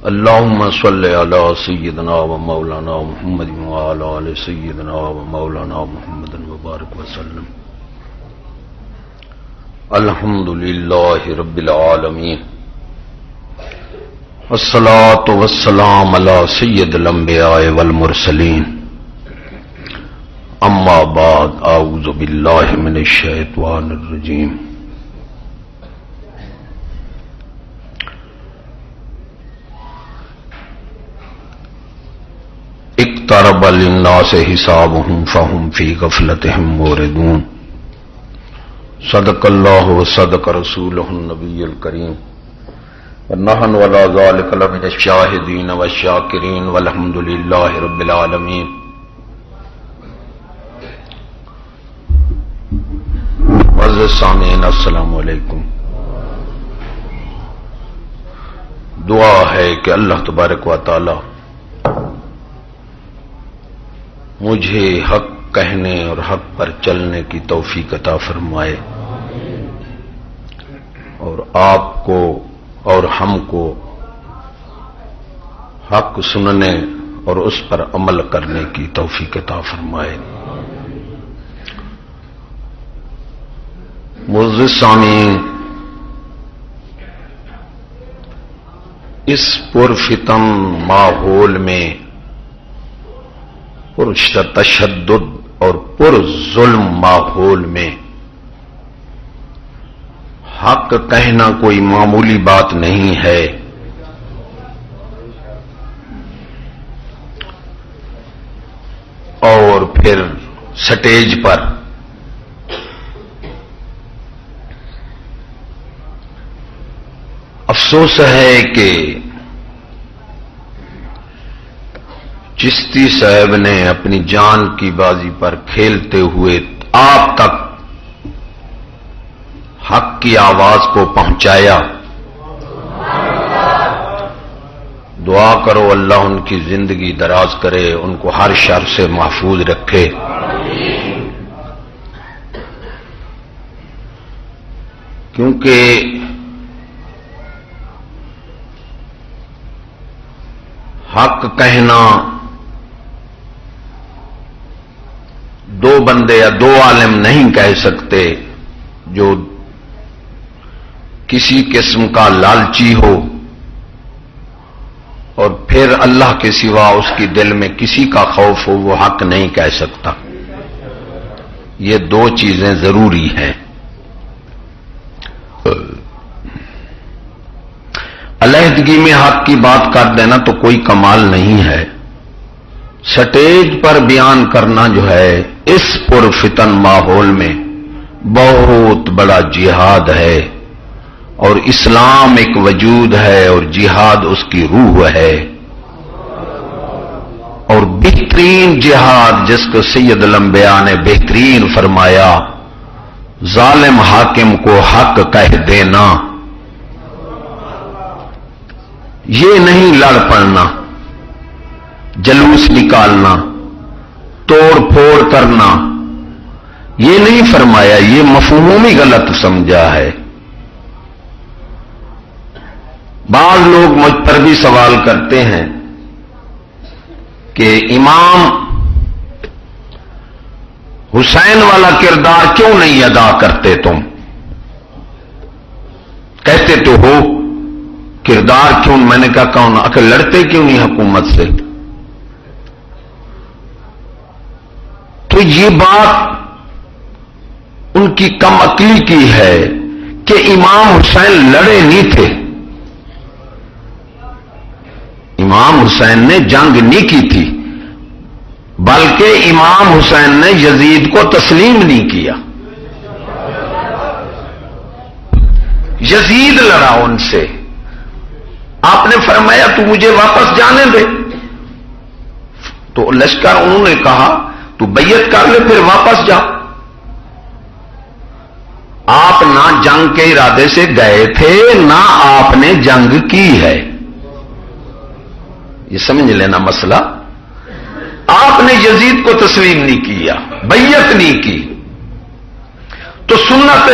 اللهم صل على سيدنا ومولانا محمد وعلى آل سيدنا ومولانا محمد وبارك وسلم. الحمد لله رب العالمين والصلاة والسلام على سيد الأنبياء والمرسلين. اما بعد اعوذ بالله من الشيطان الرجيم. اقترب للناس حسابهم فهم في غفلتهم موردون. صدق الله وصدق رسوله النبي الكريم ونحن على ذلك لمن الشاهدين والشاكرين والحمد لله رب العالمين. معزز سامعین السلام علیکم. دعا ہے کہ اللہ تبارک و تعالی مجھے حق کہنے اور حق پر چلنے کی توفیق عطا فرمائے اور آپ کو اور ہم کو حق سننے اور اس پر عمل کرنے کی توفیق عطا فرمائے. معزز سامعین، اس پرفتن ماحول میں، پر تشدد اور پر ظلم ماحول میں حق کہنا کوئی معمولی بات نہیں ہے. اور پھر سٹیج پر افسوس ہے کہ چشتی صاحب نے اپنی جان کی بازی پر کھیلتے ہوئے آپ تک حق کی آواز کو پہنچایا. دعا کرو اللہ ان کی زندگی دراز کرے، ان کو ہر شر سے محفوظ رکھے. کیونکہ حق کہنا دو بندے یا دو عالم نہیں کہہ سکتے. جو کسی قسم کا لالچی ہو اور پھر اللہ کے سوا اس کی دل میں کسی کا خوف ہو، وہ حق نہیں کہہ سکتا. یہ دو چیزیں ضروری ہیں. علیحدگی میں حق کی بات کر دینا تو کوئی کمال نہیں ہے. سٹیج پر بیان کرنا جو ہے اس پرفتن ماحول میں بہت بڑا جہاد ہے. اور اسلام ایک وجود ہے اور جہاد اس کی روح ہے. اور بہترین جہاد جس کو سید الانبیاء نے بہترین فرمایا، ظالم حاکم کو حق کہہ دینا. یہ نہیں لڑ پڑنا، جلوس نکالنا، توڑ پھوڑ کرنا، یہ نہیں فرمایا. یہ مفہوم ہی غلط سمجھا ہے. بعض لوگ مجھ پر بھی سوال کرتے ہیں کہ امام حسین والا کردار کیوں نہیں ادا کرتے تم؟ کہتے تو ہو کردار کیوں؟ میں نے کہا کون کہ لڑتے کیوں نہیں حکومت سے؟ تو یہ بات ان کی کم عقلی کی ہے کہ امام حسین لڑے نہیں تھے. امام حسین نے جنگ نہیں کی تھی، بلکہ امام حسین نے یزید کو تسلیم نہیں کیا. یزید لڑا ان سے. آپ نے فرمایا تو مجھے واپس جانے دے. تو لشکر انہوں نے کہا تو بیعت کر لے پھر واپس جا. آپ نہ جنگ کے ارادے سے گئے تھے، نہ آپ نے جنگ کی ہے. یہ سمجھ لینا مسئلہ. آپ نے یزید کو تسلیم نہیں کیا، بیعت نہیں کی. تو سنت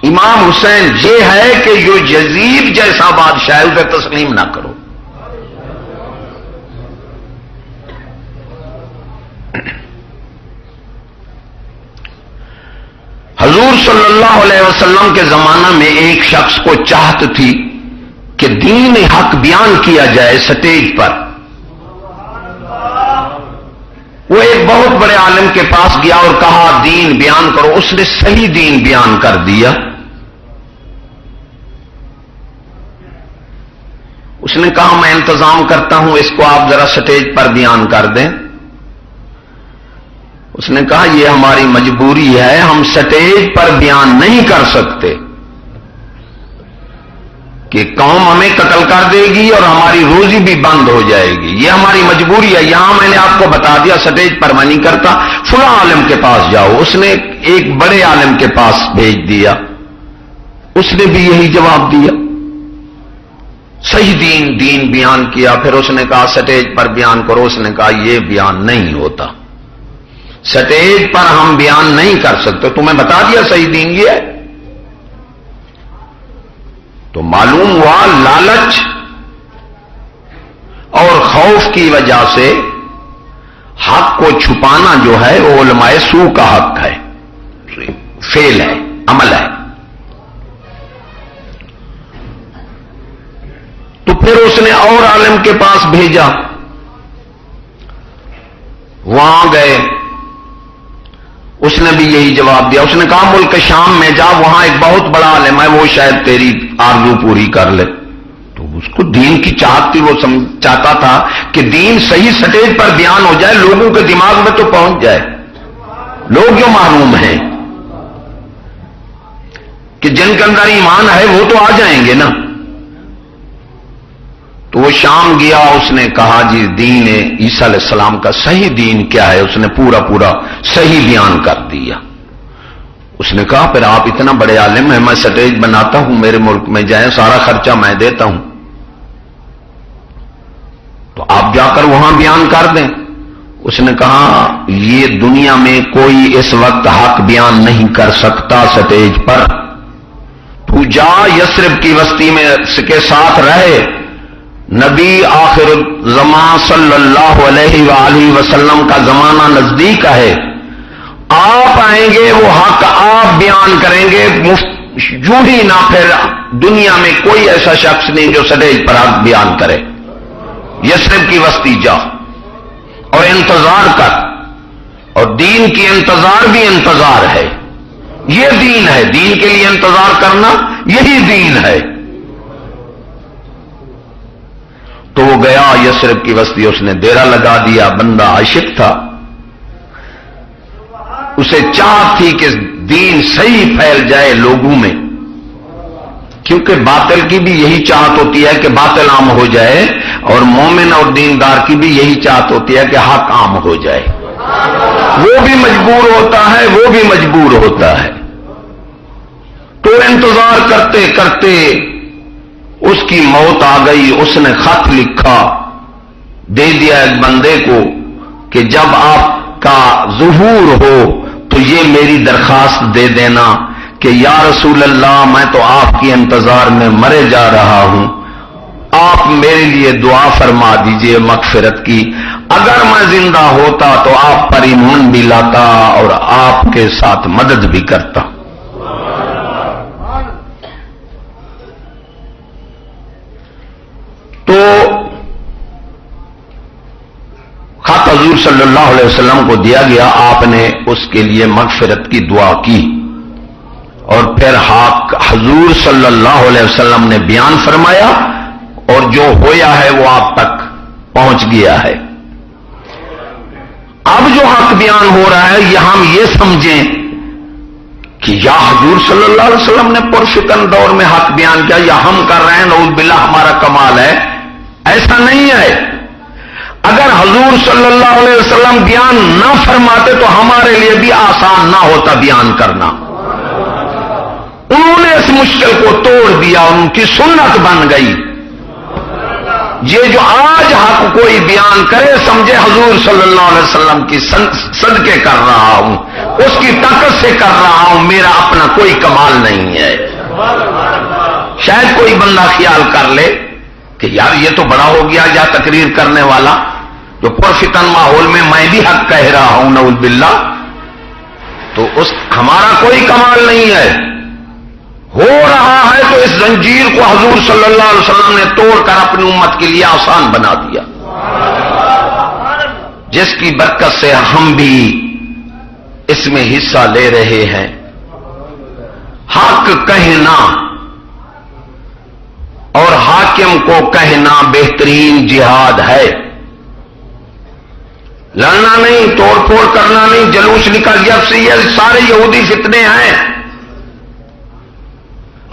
امام حسین یہ ہے کہ جو یزید جیسا بادشاہ ہے اسے تسلیم نہ کرو. اللہ علیہ وسلم کے زمانہ میں ایک شخص کو چاہت تھی کہ دین حق بیان کیا جائے سٹیج پر. وہ ایک بہت بڑے عالم کے پاس گیا اور کہا دین بیان کرو. اس نے صحیح دین بیان کر دیا. اس نے کہا میں انتظام کرتا ہوں، اس کو آپ ذرا سٹیج پر بیان کر دیں. اس نے کہا یہ ہماری مجبوری ہے، ہم سٹیج پر بیان نہیں کر سکتے کہ قوم ہمیں قتل کر دے گی اور ہماری روزی بھی بند ہو جائے گی، یہ ہماری مجبوری ہے. یہاں میں نے آپ کو بتا دیا سٹیج پر میں نہیں کرتا، فلاں عالم کے پاس جاؤ. اس نے ایک بڑے عالم کے پاس بھیج دیا. اس نے بھی یہی جواب دیا، صحیح دین بیان کیا. پھر اس نے کہا سٹیج پر بیان کرو. اس نے کہا یہ بیان نہیں ہوتا، سٹیج پر ہم بیان نہیں کر سکتے، تمہیں بتا دیا صحیح دین یہ ہے. تو معلوم ہوا لالچ اور خوف کی وجہ سے حق کو چھپانا جو ہے وہ علماء سو کا حق ہے، فعل ہے، عمل ہے. تو پھر اس نے اور عالم کے پاس بھیجا. وہاں گئے، اس نے بھی یہی جواب دیا. اس نے کہا ملک شام میں جا، وہاں ایک بہت بڑا عالم ہے، وہ شاید تیری آرزو پوری کر لے. تو اس کو دین کی چاہت تھی، وہ چاہتا تھا کہ دین صحیح سٹیج پر بیان ہو جائے، لوگوں کے دماغ میں تو پہنچ جائے. لوگ جو معلوم ہیں کہ جن کے اندر ایمان ہے وہ تو آ جائیں گے نا. تو وہ شام گیا، اس نے کہا جی دین عیسیٰ علیہ السلام کا صحیح دین کیا ہے. اس نے پورا صحیح بیان کر دیا. اس نے کہا پھر آپ اتنا بڑے عالم ہیں، میں سٹیج بناتا ہوں، میرے ملک میں جائیں، سارا خرچہ میں دیتا ہوں، تو آپ جا کر وہاں بیان کر دیں. اس نے کہا یہ دنیا میں کوئی اس وقت حق بیان نہیں کر سکتا سٹیج پر. تو جا یثرب کی بستی میں کے ساتھ رہے. نبی آخر زمان صلی اللہ علیہ وآلہ وسلم کا زمانہ نزدیک ہے. آپ آئیں گے، وہ حق آپ بیان کریں گے. یوں ہی نہ پھر دنیا میں کوئی ایسا شخص نہیں جو سٹیج پر حق بیان کرے. یثرب کی بستی جا اور انتظار کر. اور دین کی انتظار بھی انتظار ہے، یہ دین ہے. دین کے لیے انتظار کرنا یہی دین ہے. تو وہ گیا یثرب کی بستی، اس نے ڈیرا لگا دیا. بندہ عاشق تھا، اسے چاہت تھی کہ دین صحیح پھیل جائے لوگوں میں، کیونکہ باطل کی بھی یہی چاہت ہوتی ہے کہ باطل عام ہو جائے، اور مومن اور دیندار کی بھی یہی چاہت ہوتی ہے کہ حق عام ہو جائے. وہ بھی مجبور ہوتا ہے، وہ بھی مجبور ہوتا ہے. تو انتظار کرتے کرتے اس کی موت آ گئی. اس نے خط لکھا، دے دیا ایک بندے کو کہ جب آپ کا ظہور ہو تو یہ میری درخواست دے دینا کہ یا رسول اللہ میں تو آپ کی انتظار میں مرے جا رہا ہوں، آپ میرے لیے دعا فرما دیجئے مغفرت کی. اگر میں زندہ ہوتا تو آپ پر ایمان بھی لاتا اور آپ کے ساتھ مدد بھی کرتا. تو خط حضور صلی اللہ علیہ وسلم کو دیا گیا. آپ نے اس کے لیے مغفرت کی دعا کی، اور پھر حضور صلی اللہ علیہ وسلم نے بیان فرمایا، اور جو ہویا ہے وہ آپ تک پہنچ گیا ہے. اب جو حق بیان ہو رہا ہے، یہاں ہم یہ سمجھیں کہ یا حضور صلی اللہ علیہ وسلم نے پرفتن دور میں حق بیان کیا، یا ہم کر رہے ہیں نعوذ باللہ ہمارا کمال ہے. ایسا نہیں ہے. اگر حضور صلی اللہ علیہ وسلم بیان نہ فرماتے تو ہمارے لیے بھی آسان نہ ہوتا بیان کرنا. انہوں نے اس مشکل کو توڑ دیا، ان کی سنت بن گئی. یہ جو آج حق کوئی بیان کرے سمجھے حضور صلی اللہ علیہ وسلم کی صدقے کر رہا ہوں، اس کی طاقت سے کر رہا ہوں، میرا اپنا کوئی کمال نہیں ہے. شاید کوئی بندہ خیال کر لے کہ یار یہ تو بڑا ہو گیا یا تقریر کرنے والا جو پرفتن ماحول میں میں بھی حق کہہ رہا ہوں نعوذ باللہ، تو ہمارا کوئی کمال نہیں ہے. ہو رہا ہے تو اس زنجیر کو حضور صلی اللہ علیہ وسلم نے توڑ کر اپنی امت کے لیے آسان بنا دیا، جس کی برکت سے ہم بھی اس میں حصہ لے رہے ہیں۔ حق کہنا اور حاکم کو کہنا بہترین جہاد ہے۔ لڑنا نہیں، توڑ پھوڑ کرنا نہیں، جلوس نکل جب سے یہ سارے یہودی فتنے ہیں۔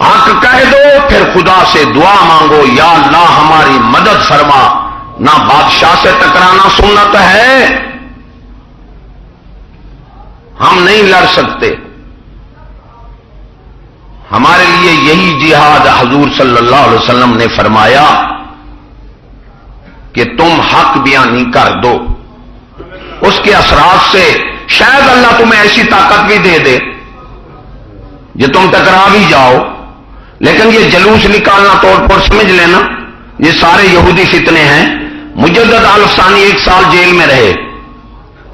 حق کہہ دو، پھر خدا سے دعا مانگو، یا اللہ ہماری مدد فرما۔ نہ بادشاہ سے ٹکرانا سنت ہے، ہم نہیں لڑ سکتے۔ ہمارے لیے یہی جہاد حضور صلی اللہ علیہ وسلم نے فرمایا کہ تم حق بیانی کر دو، اس کے اثرات سے شاید اللہ تمہیں ایسی طاقت بھی دے دے جو تم ٹکرا بھی جاؤ، لیکن یہ جلوس نکالنا توڑ پھوڑ سمجھ لینا، یہ سارے یہودی فتنے ہیں۔ مجدد الفسانی 1 سال جیل میں رہے۔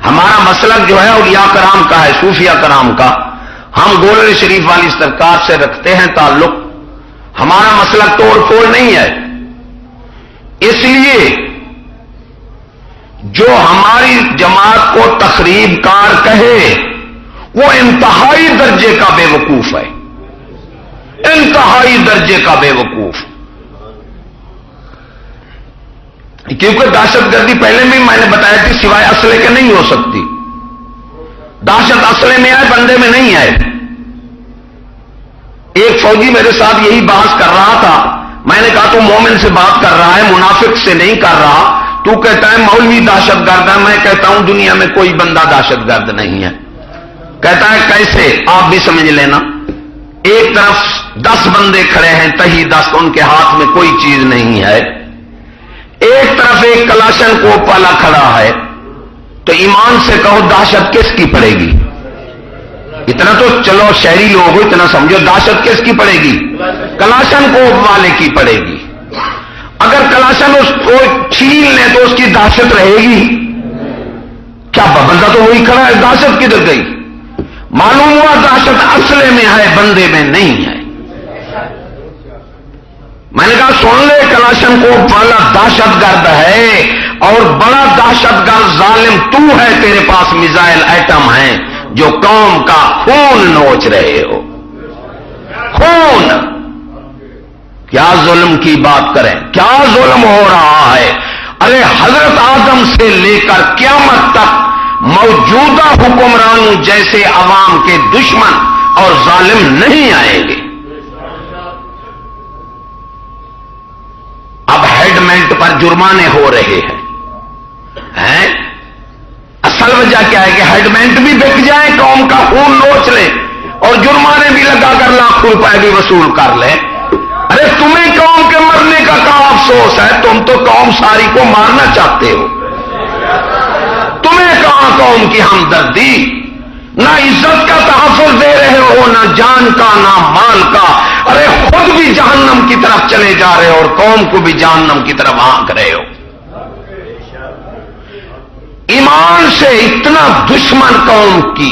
ہمارا مسلک جو ہے اولیاء کرام کا ہے، صوفیاء کرام کا، ہم گولڑ شریف والی سرکار سے رکھتے ہیں تعلق، ہمارا مسلک توڑ پھوڑ نہیں ہے۔ اس لیے جو ہماری جماعت کو تخریب کار کہے وہ انتہائی درجے کا بے وقوف ہے، انتہائی درجے کا بے وقوف۔ کیونکہ دہشت گردی پہلے بھی میں نے بتایا تھی سوائے اسلحے کے نہیں ہو سکتی۔ دہشت اسلحے میں آئے، بندے میں نہیں آئے۔ ایک فوجی میرے ساتھ یہی بحث کر رہا تھا، میں نے کہا تو مومن سے بات کر رہا ہے، منافق سے نہیں کر رہا۔ تو کہتا ہے مولوی دہشت گرد ہے، میں کہتا ہوں دنیا میں کوئی بندہ دہشت گرد نہیں ہے۔ کہتا ہے کیسے؟ آپ بھی سمجھ لینا، ایک طرف 10 بندے کھڑے ہیں، تہی 10، ان کے ہاتھ میں کوئی چیز نہیں ہے، ایک طرف ایک کلاشن کوپ والا کھڑا ہے، تو ایمان سے کہو دہشت کس کی پڑے گی؟ اتنا تو چلو شہری لوگ ہو، اتنا سمجھو دہشت کس کی پڑے گی؟ کلاشن کوپ والے کی پڑے گی۔ اگر کلاشن اس کو چھین لے تو اس کی دہشت رہے گی کیا؟ بندہ تو وہی کھڑا ہے، دہشت کدھر گئی؟ معلوم ہوا دہشت اسلحے میں ہے، بندے میں نہیں ہے۔ میں نے کہا سن لے، کلاشن کوپ والا دہشت گرد ہے، اور بڑا دہشت گرد ظالم تو ہے، تیرے پاس میزائل ایٹم ہیں جو قوم کا خون نوچ رہے ہو۔ خون! کیا ظلم کی بات کریں، کیا ظلم ہو رہا ہے۔ ارے حضرت آدم سے لے کر قیامت تک موجودہ حکمرانوں جیسے عوام کے دشمن اور ظالم نہیں آئیں گے۔ اب ہیڈمنٹ پر جرمانے ہو رہے ہیں، اصل وجہ کیا ہے کہ ہیڈمنٹ بھی بک جائے، قوم کا خون نوچ لے، اور جرمانے بھی لگا کر لاکھوں روپے بھی وصول کر لے۔ ارے تمہیں قوم کے مرنے کا کہاں افسوس ہے؟ تم تو قوم ساری کو مارنا چاہتے ہو، تمہیں کہاں قوم کی ہمدردی؟ نہ عزت کا تحفظ دے رہے ہو، نہ جان کا، نہ مال کا۔ ارے خود بھی جہنم کی طرف چلے جا رہے ہو اور قوم کو بھی جہنم کی طرف ہانک رہے ہو۔ ایمان سے اتنا دشمن قوم کی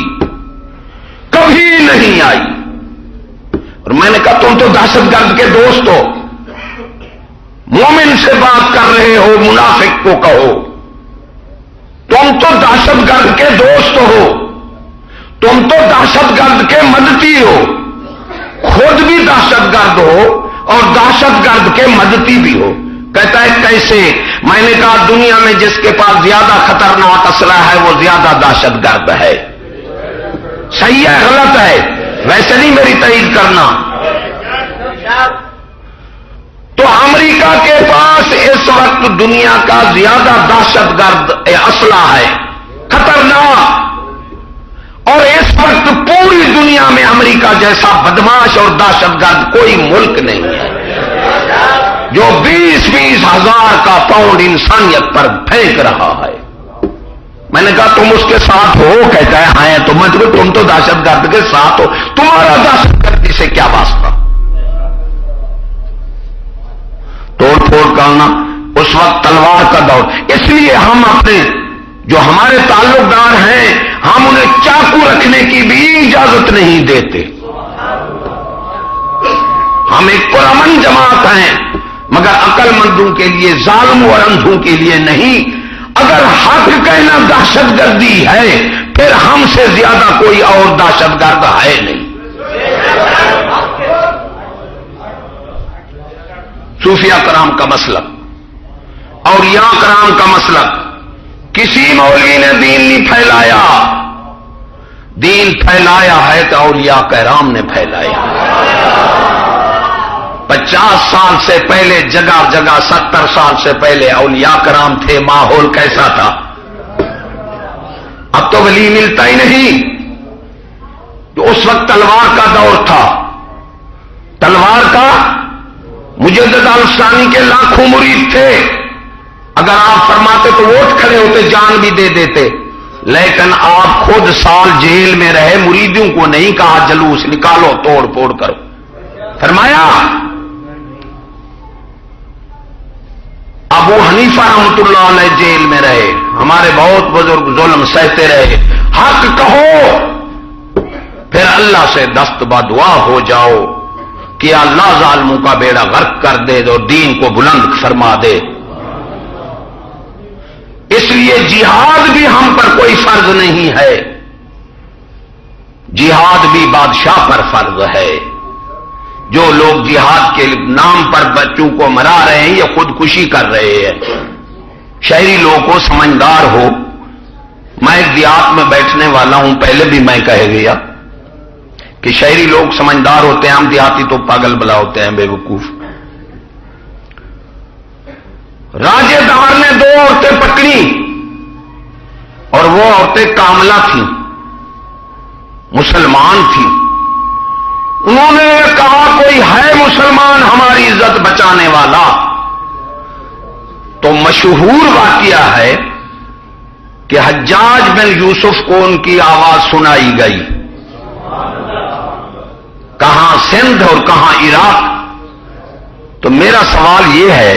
کبھی نہیں آئی۔ اور میں نے کہا تم تو دہشت گرد کے دوست ہو، مومن سے بات کر رہے ہو، منافق کو کہو۔ تم تو دہشت گرد کے دوست ہو، تم تو دہشت گرد کے مدتی ہو، خود بھی دہشت گرد ہو اور دہشت گرد کے مدتی بھی ہو۔ کہتا ہے کیسے؟ میں نے کہا دنیا میں جس کے پاس زیادہ خطرناک اسلحہ ہے وہ زیادہ دہشت گرد ہے۔ صحیح ہے غلط ہے؟ ویسے نہیں میری تائید کرنا۔ تو امریکہ کے پاس اس وقت دنیا کا زیادہ دہشت گرد اسلحہ ہے، خطرناک، اور اس وقت پوری دنیا میں امریکہ جیسا بدماش اور دہشت گرد کوئی ملک نہیں ہے جو 20-20 ہزار کا پاؤنڈ انسانیت پر پھینک رہا ہے۔ میں نے کہا تم اس کے ساتھ ہو؟ کہتا ہے ہاں تو مطلب تم تو دہشت گرد کے ساتھ ہو، تمہارا دہشت گردی سے کیا واسطہ؟ توڑ پھوڑ کرنا اس وقت تلوار کا دور۔ اس لیے ہم اپنے جو ہمارے تعلق دار ہیں ہم انہیں چاقو رکھنے کی بھی اجازت نہیں دیتے۔ ہم ایک پرامن جماعت ہیں، مگر عقل مندوں کے لیے، ظالموں اور اندھوں کے لیے نہیں۔ اگر حق کہنا دہشت گردی ہے، پھر ہم سے زیادہ کوئی اور دہشت گرد ہے نہیں۔ صوفیاء کرام کا مسلک، اولیاء کرام کا مسلک، کسی مولوی نے دین نہیں پھیلایا، دین پھیلایا ہے تو اولیاء کرام نے پھیلایا۔ 50 سال سے پہلے جگہ جگہ، 70 سال سے پہلے اولیاء کرام تھے، ماحول کیسا تھا؟ اب تو ولی ملتا ہی نہیں۔ جو اس وقت تلوار کا دور تھا، تلوار کا، مجدد الثانی کے لاکھوں مرید تھے، اگر آپ فرماتے تو ووٹ کھڑے ہوتے، جان بھی دے دیتے، لیکن آپ خود سال جیل میں رہے، مریدوں کو نہیں کہا جلوس نکالو، توڑ پھوڑ کرو، فرمایا ابو حنیفہ رحمۃ اللہ علیہ جیل میں رہے، ہمارے بہت بزرگ ظلم سہتے رہے، حق کہو، پھر اللہ سے دست بدعا ہو جاؤ کہ اللہ ظالموں کا بیڑا غرق کر دے اور دین کو بلند فرما دے۔ اس لیے جہاد بھی ہم پر کوئی فرض نہیں ہے، جہاد بھی بادشاہ پر فرض ہے۔ جو لوگ جہاد کے نام پر بچوں کو مرا رہے ہیں، یہ خودکشی کر رہے ہیں۔ شہری لوگوں کو سمجھدار ہو، میں ایک دیہات میں بیٹھنے والا ہوں، پہلے بھی میں کہہ گیا کہ شہری لوگ سمجھدار ہوتے ہیں، ہم دیہاتی تو پاگل بلا ہوتے ہیں، بے وقوف۔ راجے دار نے 2 عورتیں پکڑی اور وہ عورتیں کاملہ تھیں، مسلمان تھیں۔ انہوں نے کہا کوئی ہے مسلمان ہماری عزت بچانے والا؟ تو مشہور واقعہ ہے کہ حجاج بن یوسف کو ان کی آواز سنائی گئی، کہاں سندھ اور کہاں عراق۔ تو میرا سوال یہ ہے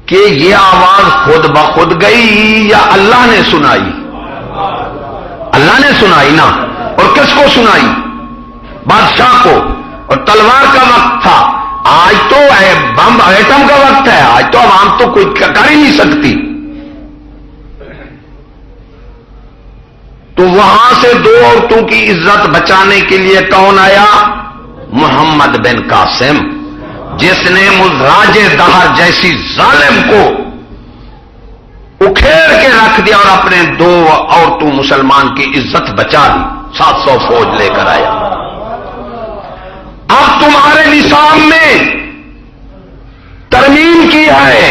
کہ یہ آواز خود بخود گئی یا اللہ نے سنائی؟ اللہ نے سنائی نا، اور کس کو سنائی؟ بادشاہ کو، اور تلوار کا وقت تھا۔ آج تو بم ایٹم کا وقت ہے، آج تو عوام تو کوئی کر ہی نہیں سکتی۔ تو وہاں سے 2 عورتوں کی عزت بچانے کے لیے کون آیا؟ محمد بن قاسم، جس نے راجے دہر جیسی ظالم کو اکھیڑ کے رکھ دیا اور اپنے 2 عورتوں مسلمان کی عزت بچا دی، 700 فوج لے کر آیا۔ اب تمہارے نصاب میں ترمیم کی ہے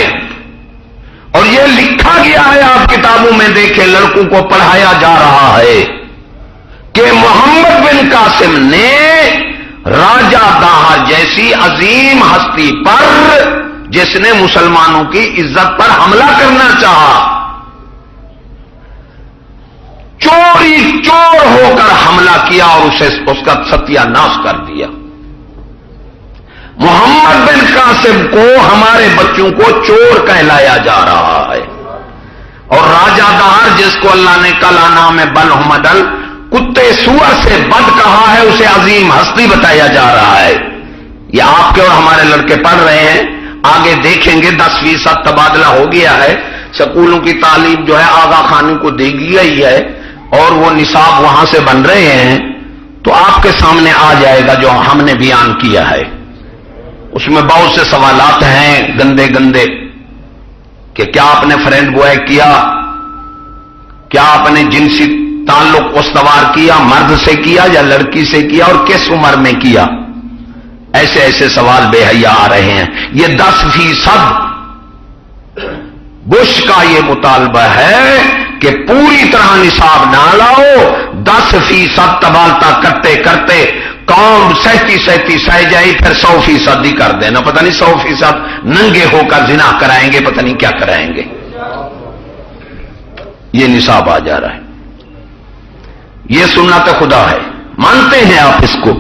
اور یہ لکھا گیا ہے، آپ کتابوں میں دیکھیں، لڑکوں کو پڑھایا جا رہا ہے کہ محمد بن قاسم نے راجہ داہر جیسی عظیم ہستی پر، جس نے مسلمانوں کی عزت پر حملہ کرنا چاہا، چوری چور ہو کر حملہ کیا اور اس کا ستیہ ناش کر دیا۔ محمد بن قاسم کو، ہمارے بچوں کو چور کہلایا جا رہا ہے، اور راجہ دہر جس کو اللہ نے کلا نام بل حمدل، کتے سور سے بد کہا ہے، اسے عظیم ہستی بتایا جا رہا ہے۔ یہ آپ کے اور ہمارے لڑکے پڑھ رہے ہیں، آگے دیکھیں گے 10% تبادلہ ہو گیا ہے، سکولوں کی تعلیم جو ہے آغا خانی کو دے دی گئی ہے اور وہ نصاب وہاں سے بن رہے ہیں، تو آپ کے سامنے آ جائے گا جو ہم نے بیان کیا ہے۔ اس میں بہت سے سوالات ہیں گندے گندے، کہ کیا آپ نے فرینڈ بوائے کیا، کیا آپ نے جنسی تعلق استوار کیا، مرد سے کیا یا لڑکی سے کیا، اور کس عمر میں کیا؟ ایسے ایسے سوال بے حیا آ رہے ہیں۔ یہ 10% بش کا یہ مطالبہ ہے کہ پوری طرح نصاب نہ لاؤ، 10% تبالتا کرتے کرتے قوم سہتی سہ جائے، پھر 100% ہی کر دینا، پتہ نہیں 100% ننگے ہو کر زنا کرائیں گے، پتہ نہیں کیا کرائیں گے۔ یہ نصاب آ جا رہا ہے، یہ سنت خدا ہے، مانتے ہیں آپ اس کو؟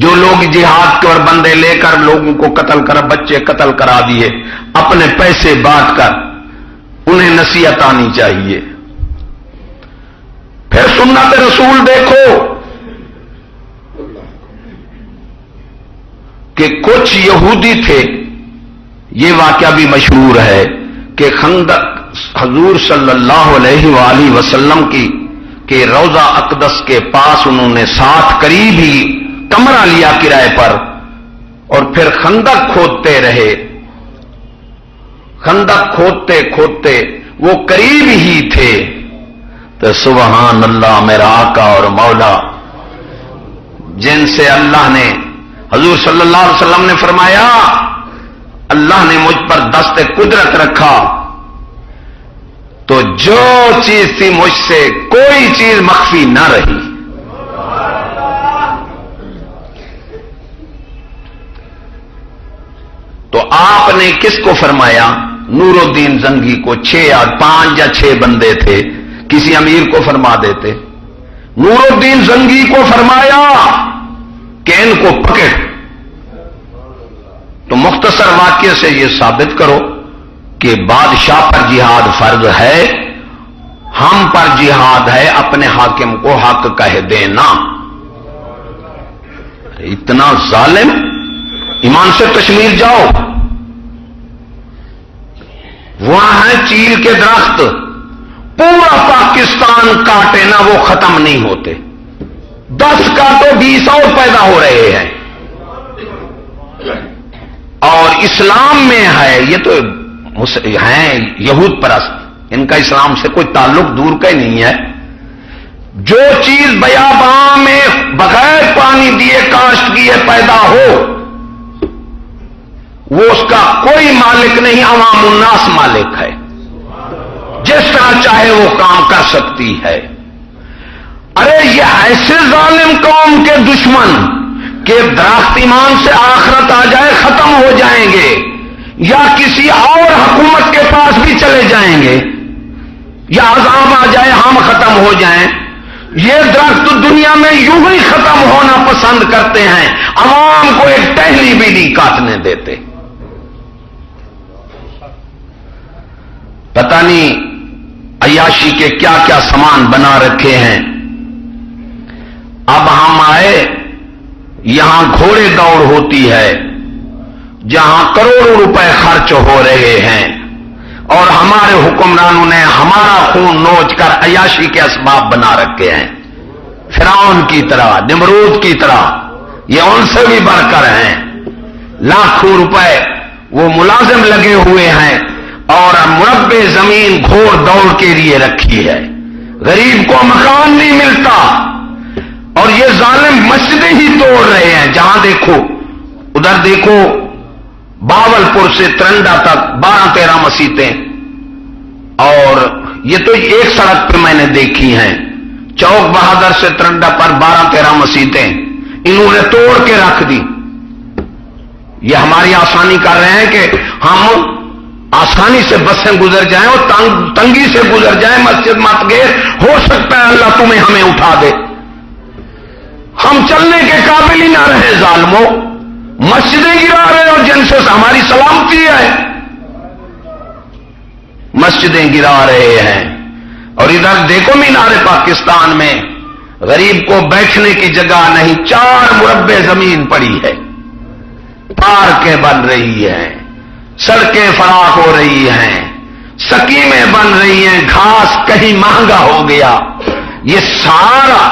جو لوگ جہاد کے اور بندے لے کر لوگوں کو قتل کر، بچے قتل کرا دیے، اپنے پیسے بانٹ کر، انہیں نصیحت آنی چاہیے۔ پھر سنت رسول دیکھو، کہ کچھ یہودی تھے، یہ واقعہ بھی مشہور ہے کہ خندق حضور صلی اللہ علیہ وآلہ وسلم کی کہ روضہ اقدس کے پاس انہوں نے ساتھ قریب ہی کمرہ لیا کرائے پر اور پھر خندق کھودتے رہے. خندق کھودتے کھودتے وہ قریب ہی تھے تو سبحان اللہ میرا آقا اور مولا جن سے اللہ نے حضور صلی اللہ علیہ وسلم نے فرمایا اللہ نے مجھ پر دست قدرت رکھا تو جو چیز تھی مجھ سے کوئی چیز مخفی نہ رہی. تو آپ نے کس کو فرمایا؟ نور الدین زنگی کو. 5 یا 6 بندے تھے، کسی امیر کو فرما دیتے. نور الدین زنگی کو فرمایا کہ ان کو پکڑ. تو مختصر واقعے سے یہ ثابت کرو کہ بادشاہ پر جہاد فرض ہے، ہم پر جہاد ہے اپنے حاکم کو حق کہہ دینا. اتنا ظالم، ایمان سے کشمیر جاؤ، وہاں ہے چیل کے درخت، پورا پاکستان کاٹے نا وہ ختم نہیں ہوتے. 10 کاٹو 20 اور پیدا ہو رہے ہیں. اور اسلام میں ہے، یہ تو ہیں یہود پرست، ان کا اسلام سے کوئی تعلق دور کا ہی نہیں ہے. جو چیز بیاباں میں بغیر پانی دیے کاشت کیے پیدا ہو وہ اس کا کوئی مالک نہیں، عوام الناس مالک ہے، جس طرح چاہے وہ کام کر سکتی ہے. ارے یہ ایسے ظالم قوم کے دشمن کہ درخت ایمان سے آخرت آ جائے ختم ہو جائیں گے، یا کسی اور حکومت کے پاس بھی چلے جائیں گے، یا عذاب آ جائے ہم ختم ہو جائیں. یہ درخت دنیا میں یوں ہی ختم ہونا پسند کرتے ہیں، عوام کو ایک ٹہنی بھی نہیں کاٹنے دیتے. پتہ نہیں عیاشی کے کیا کیا سامان بنا رکھے ہیں. اب ہم آئے، یہاں گھوڑے دوڑ ہوتی ہے جہاں کروڑوں روپے خرچ ہو رہے ہیں اور ہمارے حکمرانوں نے ہمارا خون نوچ کر عیاشی کے اسباب بنا رکھے ہیں. فرعون کی طرح، نمرود کی طرح، یہ ان سے بھی بڑھ کر ہیں. لاکھوں روپے وہ ملازم لگے ہوئے ہیں اور مربع زمین گھوڑ دوڑ کے لیے رکھی ہے. غریب کو مکان نہیں ملتا اور یہ ظالم مسجدیں ہی توڑ رہے ہیں. جہاں دیکھو ادھر دیکھو، باولپور سے ترنڈا تک 12-13 مسجدیں، اور یہ تو ایک سڑک پہ میں نے دیکھی ہیں. چوک بہادر سے ترنڈا پر 12-13 مسجدیں انہوں نے توڑ کے رکھ دی. یہ ہماری آسانی کر رہے ہیں کہ ہم آسانی سے بسیں گزر جائیں اور تنگی سے گزر جائیں. مسجد مت گئے، ہو سکتا ہے اللہ تمہیں ہمیں اٹھا دے. ہم چلنے کے قابل ہی نہ رہے ظالموں. مسجدیں گرا رہے اور جن سے ہماری سلامتی ہے، مسجدیں گرا رہے ہیں. اور ادھر دیکھو مینار پاکستان میں غریب کو بیٹھنے کی جگہ نہیں، 4 مربع زمین پڑی ہے. پارکیں بن رہی ہیں، سڑکیں فراخ ہو رہی ہیں، سکیمیں بن رہی ہیں، گھاس کہیں مہنگا ہو گیا. یہ سارا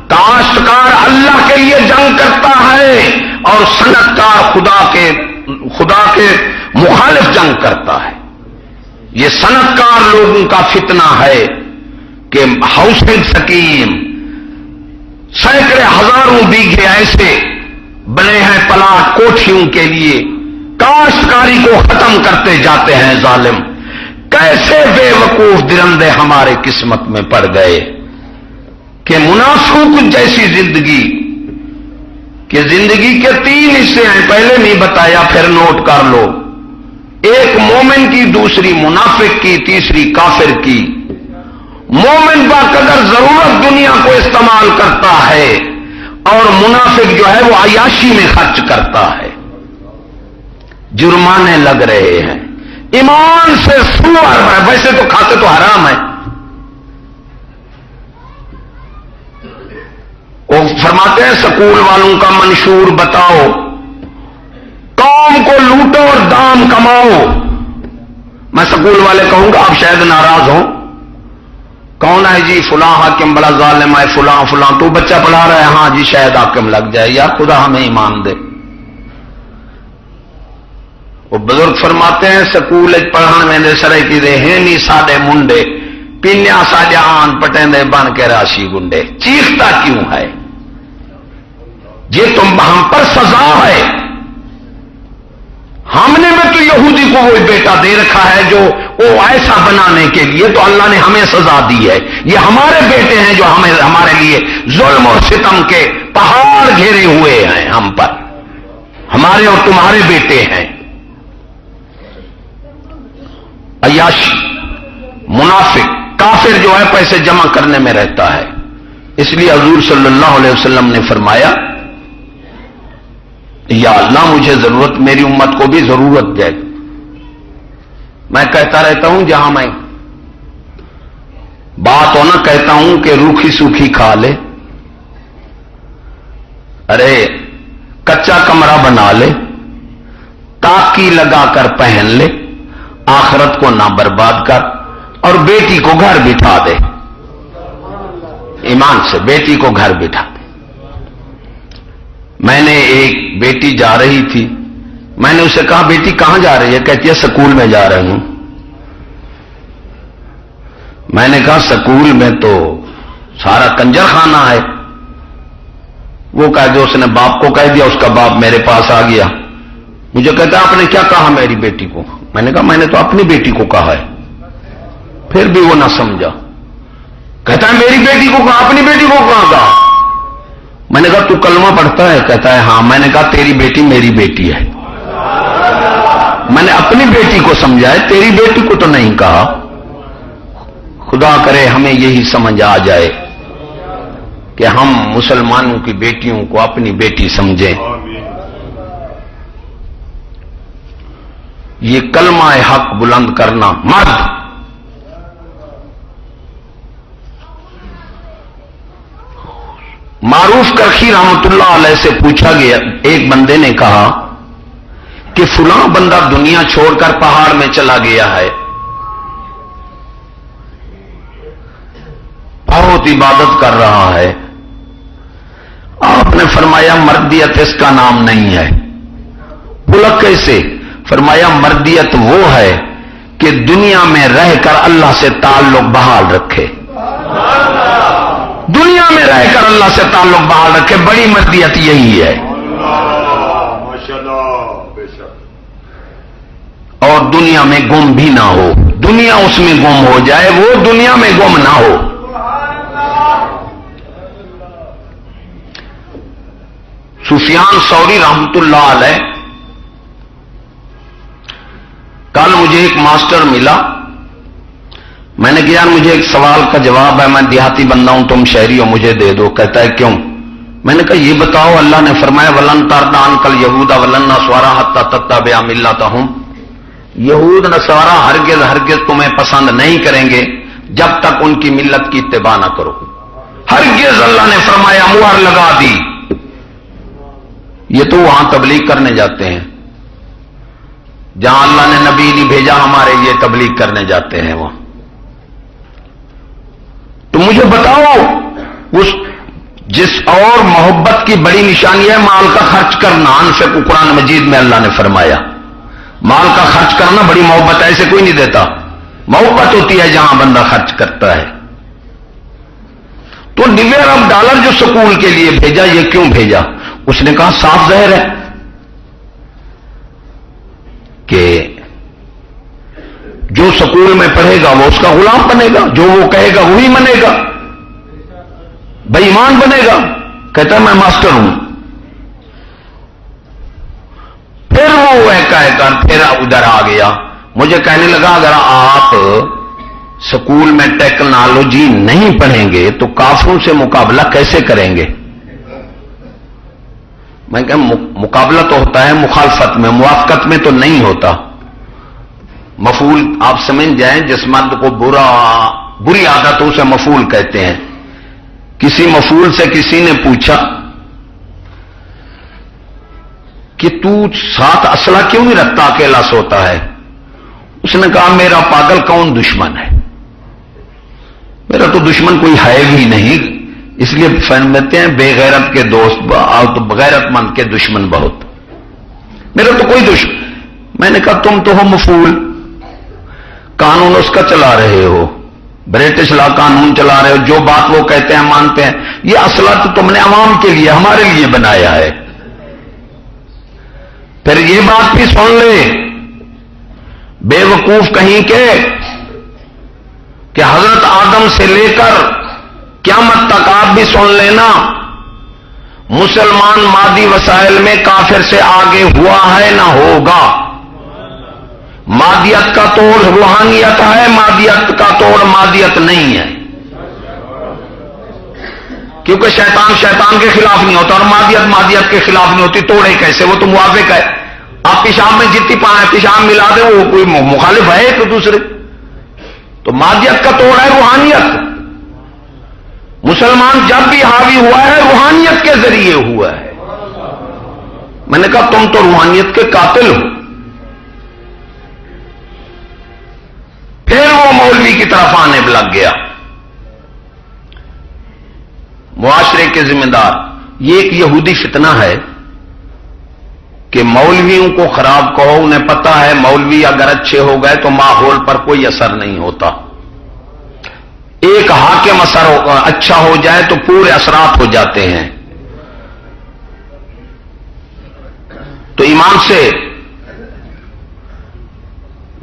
کاشتکار اللہ کے لیے جنگ کرتا ہے اور صنعتکار خدا کے مخالف جنگ کرتا ہے. یہ صنعتکار لوگوں کا فتنہ ہے کہ ہاؤسنگ سکیم، سینکڑے ہزاروں بیگھے ایسے بنے ہیں پلاٹ کوٹھیوں کے لیے، کاشتکاری کو ختم کرتے جاتے ہیں ظالم. کیسے بے وقوف درندے ہمارے قسمت میں پڑ گئے کہ منافق جیسی زندگی، کہ زندگی کے 3 حصے ہیں، پہلے نہیں بتایا پھر نوٹ کر لو. ایک مومن کی، دوسری منافق کی، تیسری کافر کی. مومن باقدر ضرورت دنیا کو استعمال کرتا ہے اور منافق جو ہے وہ عیاشی میں خرچ کرتا ہے. جرمانے لگ رہے ہیں، ایمان سے سوار ہے. ویسے تو کھاتے تو حرام ہے. وہ فرماتے ہیں سکول والوں کا منشور بتاؤ، قوم کو لوٹو اور دام کماؤ. میں سکول والے کہوں گا، آپ شاید ناراض ہوں، کون ہے جی فلاں حاکم بڑا ظالم ہے، فلاں فلاں، تو بچہ پڑھا رہا ہے، ہاں جی شاید حاکم لگ جائے، یا خدا ہمیں ایمان دے. وہ بزرگ فرماتے ہیں سکول پڑھن میں سرے کی دے ہیں نہیں ساڈے منڈے، پینیا ساجا آن پٹیندے بن کے راشی گنڈے. چیختا کیوں ہے؟ یہ تم ہم پر سزا ہے. ہم نے بھی تو یہودی کو وہ بیٹا دے رکھا ہے جو وہ ایسا بنانے کے لیے، تو اللہ نے ہمیں سزا دی ہے. یہ ہمارے بیٹے ہیں جو ہمارے لیے ظلم اور ستم کے پہاڑ گھیرے ہوئے ہیں ہم پر، ہمارے اور تمہارے بیٹے ہیں. عیاشی، منافق، کافر جو ہے پیسے جمع کرنے میں رہتا ہے. اس لیے حضور صلی اللہ علیہ وسلم نے فرمایا یا اللہ مجھے ضرورت، میری امت کو بھی ضرورت دے. میں کہتا رہتا ہوں جہاں میں بات ہو نہ کہتا ہوں کہ روکھی سوکھی کھا لے، ارے کچا کمرہ بنا لے، تاکی لگا کر پہن لے، آخرت کو نہ برباد کر، اور بیٹی کو گھر بٹھا دے. ایمان سے بیٹی کو گھر بٹھا دے. میں نے ایک بیٹی جا رہی تھی، میں نے اسے کہا بیٹی کہاں جا رہی ہے؟ کہتی ہے سکول میں جا رہی ہوں. میں نے کہا سکول میں تو سارا کنجر خانہ ہے. وہ کہہ دیا، اس نے باپ کو کہہ دیا، اس کا باپ میرے پاس آ گیا، مجھے کہتا ہے آپ نے کیا کہا میری بیٹی کو؟ میں نے کہا میں نے تو اپنی بیٹی کو کہا ہے. پھر بھی وہ نہ سمجھا، کہتا ہے میری بیٹی کو کہا، اپنی بیٹی کو کہاں کہا؟ میں نے کہا تو کلمہ پڑھتا ہے؟ کہتا ہے ہاں. میں نے کہا تیری بیٹی میری بیٹی ہے. میں نے اپنی بیٹی کو سمجھا ہے، تیری بیٹی کو تو نہیں کہا. خدا کرے ہمیں یہی سمجھ آ جائے کہ ہم مسلمانوں کی بیٹیوں کو اپنی بیٹی سمجھیں. یہ کلمہ حق بلند کرنا. مرد معروف کرخی رحمت اللہ علیہ سے پوچھا گیا، ایک بندے نے کہا کہ فلاں بندہ دنیا چھوڑ کر پہاڑ میں چلا گیا ہے، بہت عبادت کر رہا ہے. آپ نے فرمایا مردیت اس کا نام نہیں ہے. بولا کیسے؟ فرمایا مردیت وہ ہے کہ دنیا میں رہ کر اللہ سے تعلق بحال رکھے. دنیا میں رہ کر اللہ سے تعلق بحال رکھے، بڑی مردیت یہی ہے. اور دنیا میں گم بھی نہ ہو، دنیا اس میں گم ہو جائے، وہ دنیا میں گم نہ ہو. سفیان ثوری رحمت اللہ علیہ، کل مجھے ایک ماسٹر ملا، میں نے کہا مجھے ایک سوال کا جواب ہے، میں دیہاتی بندہ ہوں، تم شہری ہو، مجھے دے دو. کہتا ہے کیوں؟ میں نے کہا یہ بتاؤ اللہ نے فرمایا ولن ترضى عنك اليهود ولا النصارى حتى تتبع ملتهم. یہود نصارہ ہرگز ہرگز تمہیں پسند نہیں کریں گے جب تک ان کی ملت کی اتباع نہ کرو. ہرگز اللہ نے فرمایا، مہر لگا دی. یہ تو وہاں تبلیغ کرنے جاتے ہیں جہاں اللہ نے نبی نہیں بھیجا، ہمارے یہ تبلیغ کرنے جاتے ہیں وہاں. تو مجھے بتاؤ اس جس اور محبت کی بڑی نشانی ہے مال کا خرچ کرنا. انفقوا، قرآن مجید میں اللہ نے فرمایا مال کا خرچ کرنا بڑی محبت ہے، ایسے کوئی نہیں دیتا. محبت ہوتی ہے جہاں بندہ خرچ کرتا ہے. تو $90 ارب جو سکول کے لیے بھیجا، یہ کیوں بھیجا؟ اس نے کہا صاف ظاہر ہے کہ جو سکول میں پڑھے گا وہ اس کا غلام بنے گا، جو وہ کہے گا وہی منے گا، بے ایمان بنے گا. کہتا ہے میں ماسٹر ہوں. پھر وہ کہہ کر پھر ادھر آ گیا، مجھے کہنے لگا اگر آپ سکول میں ٹیکنالوجی نہیں پڑھیں گے تو کافروں سے مقابلہ کیسے کریں گے؟ میں کہ مقابلہ تو ہوتا ہے مخالفت میں، موافقت میں تو نہیں ہوتا. مفعول آپ سمجھ جائیں، جس مرد کو بری عادت اسے مفعول کہتے ہیں. کسی مفعول سے کسی نے پوچھا کہ تو ساتھ اسلحہ کیوں نہیں رکھتا، اکیلا سوتا ہے؟ اس نے کہا میرا پاگل کون دشمن ہے، میرا تو دشمن کوئی ہے بھی نہیں، اس لیے فرماتے ہیں بے غیرت کے دوست تو غیرت مند کے دشمن بہت، میرا تو کوئی دشمن۔ میں نے کہا تم تو ہو مفعول، قانون اس کا چلا رہے ہو، برٹش لا قانون چلا رہے ہو، جو بات وہ کہتے ہیں مانتے ہیں، یہ اسلحہ تو تم نے عوام کے لیے ہمارے لیے بنایا ہے۔ پھر یہ بات بھی سن لے بے وقوف کہیں کے کہ حضرت آدم سے لے کر قیامت تک آپ بھی سن لینا، مسلمان مادی وسائل میں کافر سے آگے ہوا ہے نہ ہوگا۔ مادیت کا توڑ روحانیت ہے، مادیت کا توڑ مادیت نہیں ہے، کیونکہ شیطان کے خلاف نہیں ہوتا اور مادیت کے خلاف نہیں ہوتی، توڑے کیسے؟ وہ تو موافق ہے۔ آپ پیشاب میں جتنی پیشاب ملا دیں وہ کوئی مخالف ہے ایک دوسرے، تو مادیت کا توڑ ہے روحانیت۔ مسلمان جب بھی حاوی ہوا ہے روحانیت کے ذریعے ہوا ہے۔ میں نے کہا تم تو روحانیت کے قاتل ہو۔ پھر وہ مولوی کی طرف آنے لگ گیا، معاشرے کے ذمہ دار۔ یہ ایک یہودی فتنہ ہے کہ مولویوں کو خراب کہو، انہیں پتا ہے مولوی اگر اچھے ہو گئے تو ماحول پر کوئی اثر نہیں ہوتا، ایک حاکم اچھا ہو جائے تو پورے اثرات ہو جاتے ہیں۔ تو ایمان سے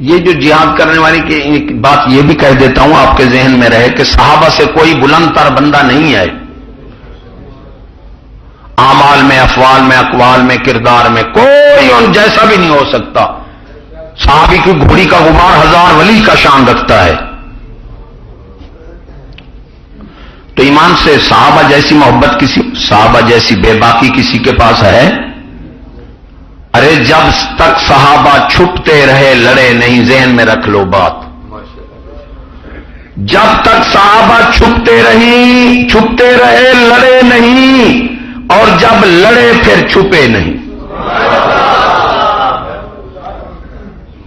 یہ جو جہاد کرنے والی کی ایک بات یہ بھی کہہ دیتا ہوں آپ کے ذہن میں رہے کہ صحابہ سے کوئی بلند تر بندہ نہیں ہے، اعمال میں، افعال میں، اقوال میں، کردار میں کوئی ان جیسا بھی نہیں ہو سکتا۔ صحابی کی گھوڑی کا غبار 1000 ولی کا شان رکھتا ہے۔ تو ایمان سے صحابہ جیسی محبت صحابہ جیسی بے باکی کسی کے پاس ہے؟ ارے جب تک صحابہ چھپتے رہے لڑے نہیں، ذہن میں رکھ لو بات، جب تک صحابہ چھپتے رہے لڑے نہیں، اور جب لڑے پھر چھپے نہیں۔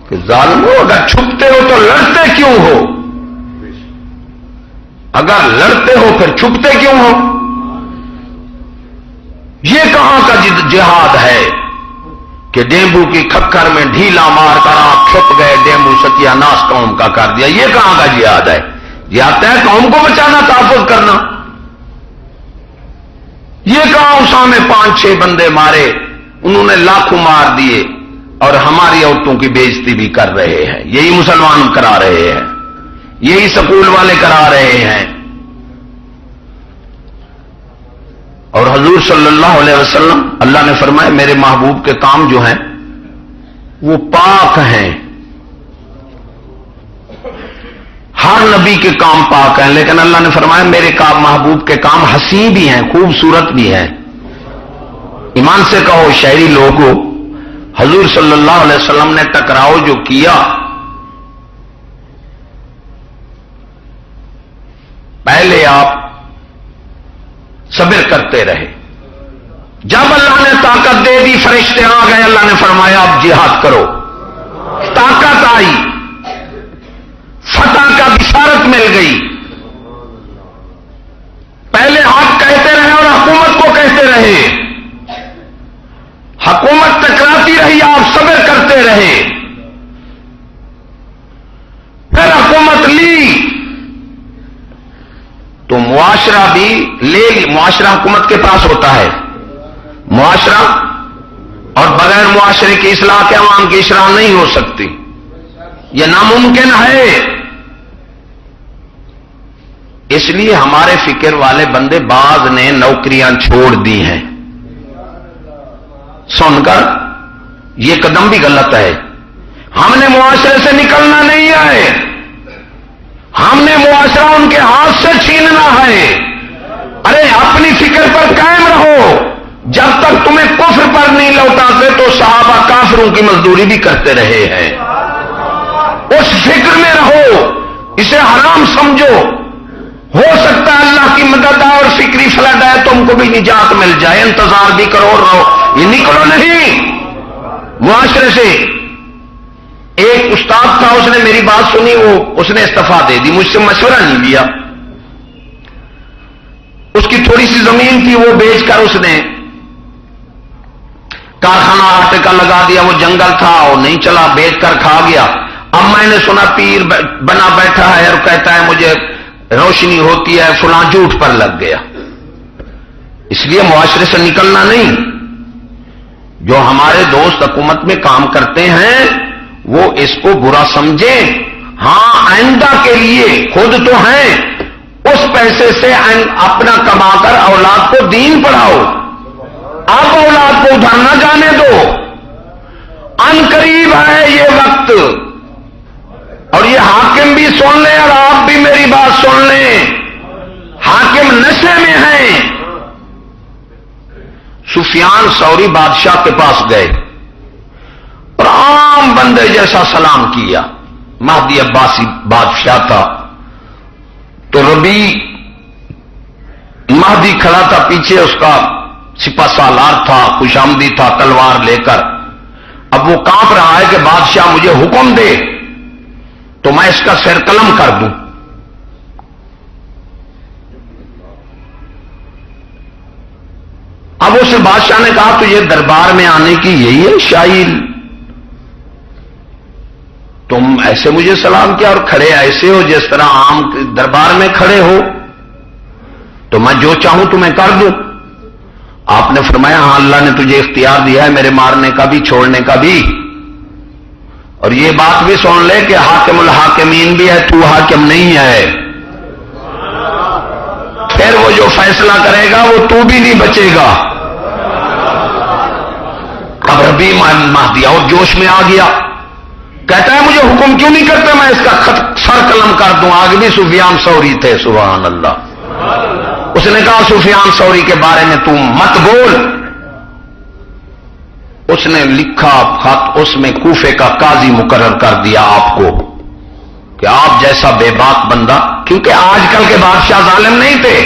کہ ظالمو اگر چھپتے ہو تو لڑتے کیوں ہو؟ اگر لڑتے ہو پھر چھپتے کیوں ہو؟ یہ کہاں کا جہاد ہے کہ ڈیمبو کی کھکر میں ڈھیلا مار کر آپ چھپ گئے، ڈیمبو ستیہ ناش قوم کا کر دیا؟ یہ کہاں کا جہاد ہے؟ جہاد ہے قوم کو بچانا، تحفظ کرنا۔ یہ کہاں اسامے 5-6 بندے مارے، انہوں نے لاکھوں مار دیے اور ہماری عورتوں کی بے عزتی بھی کر رہے ہیں، یہی مسلمان کرا رہے ہیں، یہی سکول والے کرا رہے ہیں۔ اور حضور صلی اللہ علیہ وسلم، اللہ نے فرمایا میرے محبوب کے کام جو ہیں وہ پاک ہیں۔ ہر نبی کے کام پاک ہیں، لیکن اللہ نے فرمایا میرے محبوب کے کام حسین بھی ہیں، خوبصورت بھی ہیں۔ ایمان سے کہو شہری لوگوں، حضور صلی اللہ علیہ وسلم نے ٹکراؤ جو کیا، پہلے آپ صبر کرتے رہے، جب اللہ نے طاقت دے دی فرشتے آ گئے، اللہ نے فرمایا اب جہاد کرو، طاقت آئی، فتح کا بشارت مل گئی۔ پہلے حق کہتے رہے اور حکومت کو کہتے رہے، حکومت ٹکراتی رہی، آپ صبر کرتے رہے، پھر حکومت لی تو معاشرہ بھی معاشرہ حکومت کے پاس ہوتا ہے، معاشرہ، اور بغیر معاشرے کی اصلاح کے عوام کی اصلاح نہیں ہو سکتی، یہ ناممکن ہے۔ اس لیے ہمارے فکر والے بندے بعض نے نوکریاں چھوڑ دی ہیں، سن کر یہ قدم بھی غلط ہے۔ ہم نے معاشرے سے نکلنا نہیں ہے، ہم نے معاشرہ ان کے ہاتھ سے چھیننا ہے۔ ارے اپنی فکر پر قائم رہو، جب تک تمہیں کفر پر نہیں لوٹاتے تو صحابہ کافروں کی مزدوری بھی کرتے رہے ہیں۔ اس فکر میں رہو، اسے حرام سمجھو، ہو سکتا ہے اللہ کی مدد آئے اور فکری فلڈ آئے تم کو بھی نجات مل جائے، انتظار بھی کرو اور رہو، یہ نکلو نہیں۔ معاشرے سے ایک استاد تھا، اس نے میری بات سنی، اس نے استعفیٰ دے دی، مجھ سے مشورہ نہیں لیا. اس کی تھوڑی سی زمین تھی، وہ بیچ کر اس نے کارخانہ آٹے کا لگا دیا. وہ جنگل تھا، وہ نہیں چلا، بیچ کر کھا گیا. اب میں نے سنا پیر بنا بیٹھا ہے اور کہتا ہے مجھے روشنی ہوتی ہے، فلاں جھوٹ پر لگ گیا. اس لیے معاشرے سے نکلنا نہیں. جو ہمارے دوست حکومت میں کام کرتے ہیں وہ اس کو برا سمجھیں. ہاں آئندہ کے لیے خود تو ہیں، اس پیسے سے اپنا کما کر اولاد کو دین پڑھاؤ. آپ اولاد کو ادھر نہ جانے دو. ان قریب ہے یہ وقت، اور یہ حاکم بھی سن لیں اور آپ بھی میری بات سن لیں. حاکم نشے میں ہیں. سفیان ثوری بادشاہ کے پاس گئے اور عام بندے جیسا سلام کیا. مہدی عباسی بادشاہ تھا تو ربی مہدی کھڑا تھا، پیچھے اس کا سپہ سالار تھا، خوش آمدی تھا تلوار لے کر. اب وہ کانپ رہا ہے کہ بادشاہ مجھے حکم دے تو میں اس کا سر قلم کر دوں. اب اس بادشاہ نے کہا تو یہ دربار میں آنے کی یہی ہے شائل، تم ایسے مجھے سلام کیا اور کھڑے ایسے ہو جس طرح عام دربار میں کھڑے ہو، تو میں جو چاہوں تمہیں کر دوں. آپ نے فرمایا ہاں اللہ نے تجھے اختیار دیا ہے میرے مارنے کا بھی چھوڑنے کا بھی، اور یہ بات بھی سن لے کہ حاکم الحاکمین بھی ہے، تو حاکم نہیں ہے. پھر وہ جو فیصلہ کرے گا وہ تو بھی نہیں بچے گا. اب ربی مہدی اور جوش میں آ گیا، کہتا ہے مجھے حکم کیوں نہیں کرتے، میں اس کا سر قلم کر دوں. آج بھی سفیان ثوری تھے، سبحان اللہ. اس نے کہا سفیان ثوری کے بارے میں تم مت بول. اس نے لکھا خط، اس میں کوفے کا قاضی مقرر کر دیا آپ کو کہ آپ جیسا بے باک بندہ، کیونکہ آج کل کے بادشاہ ظالم نہیں تھے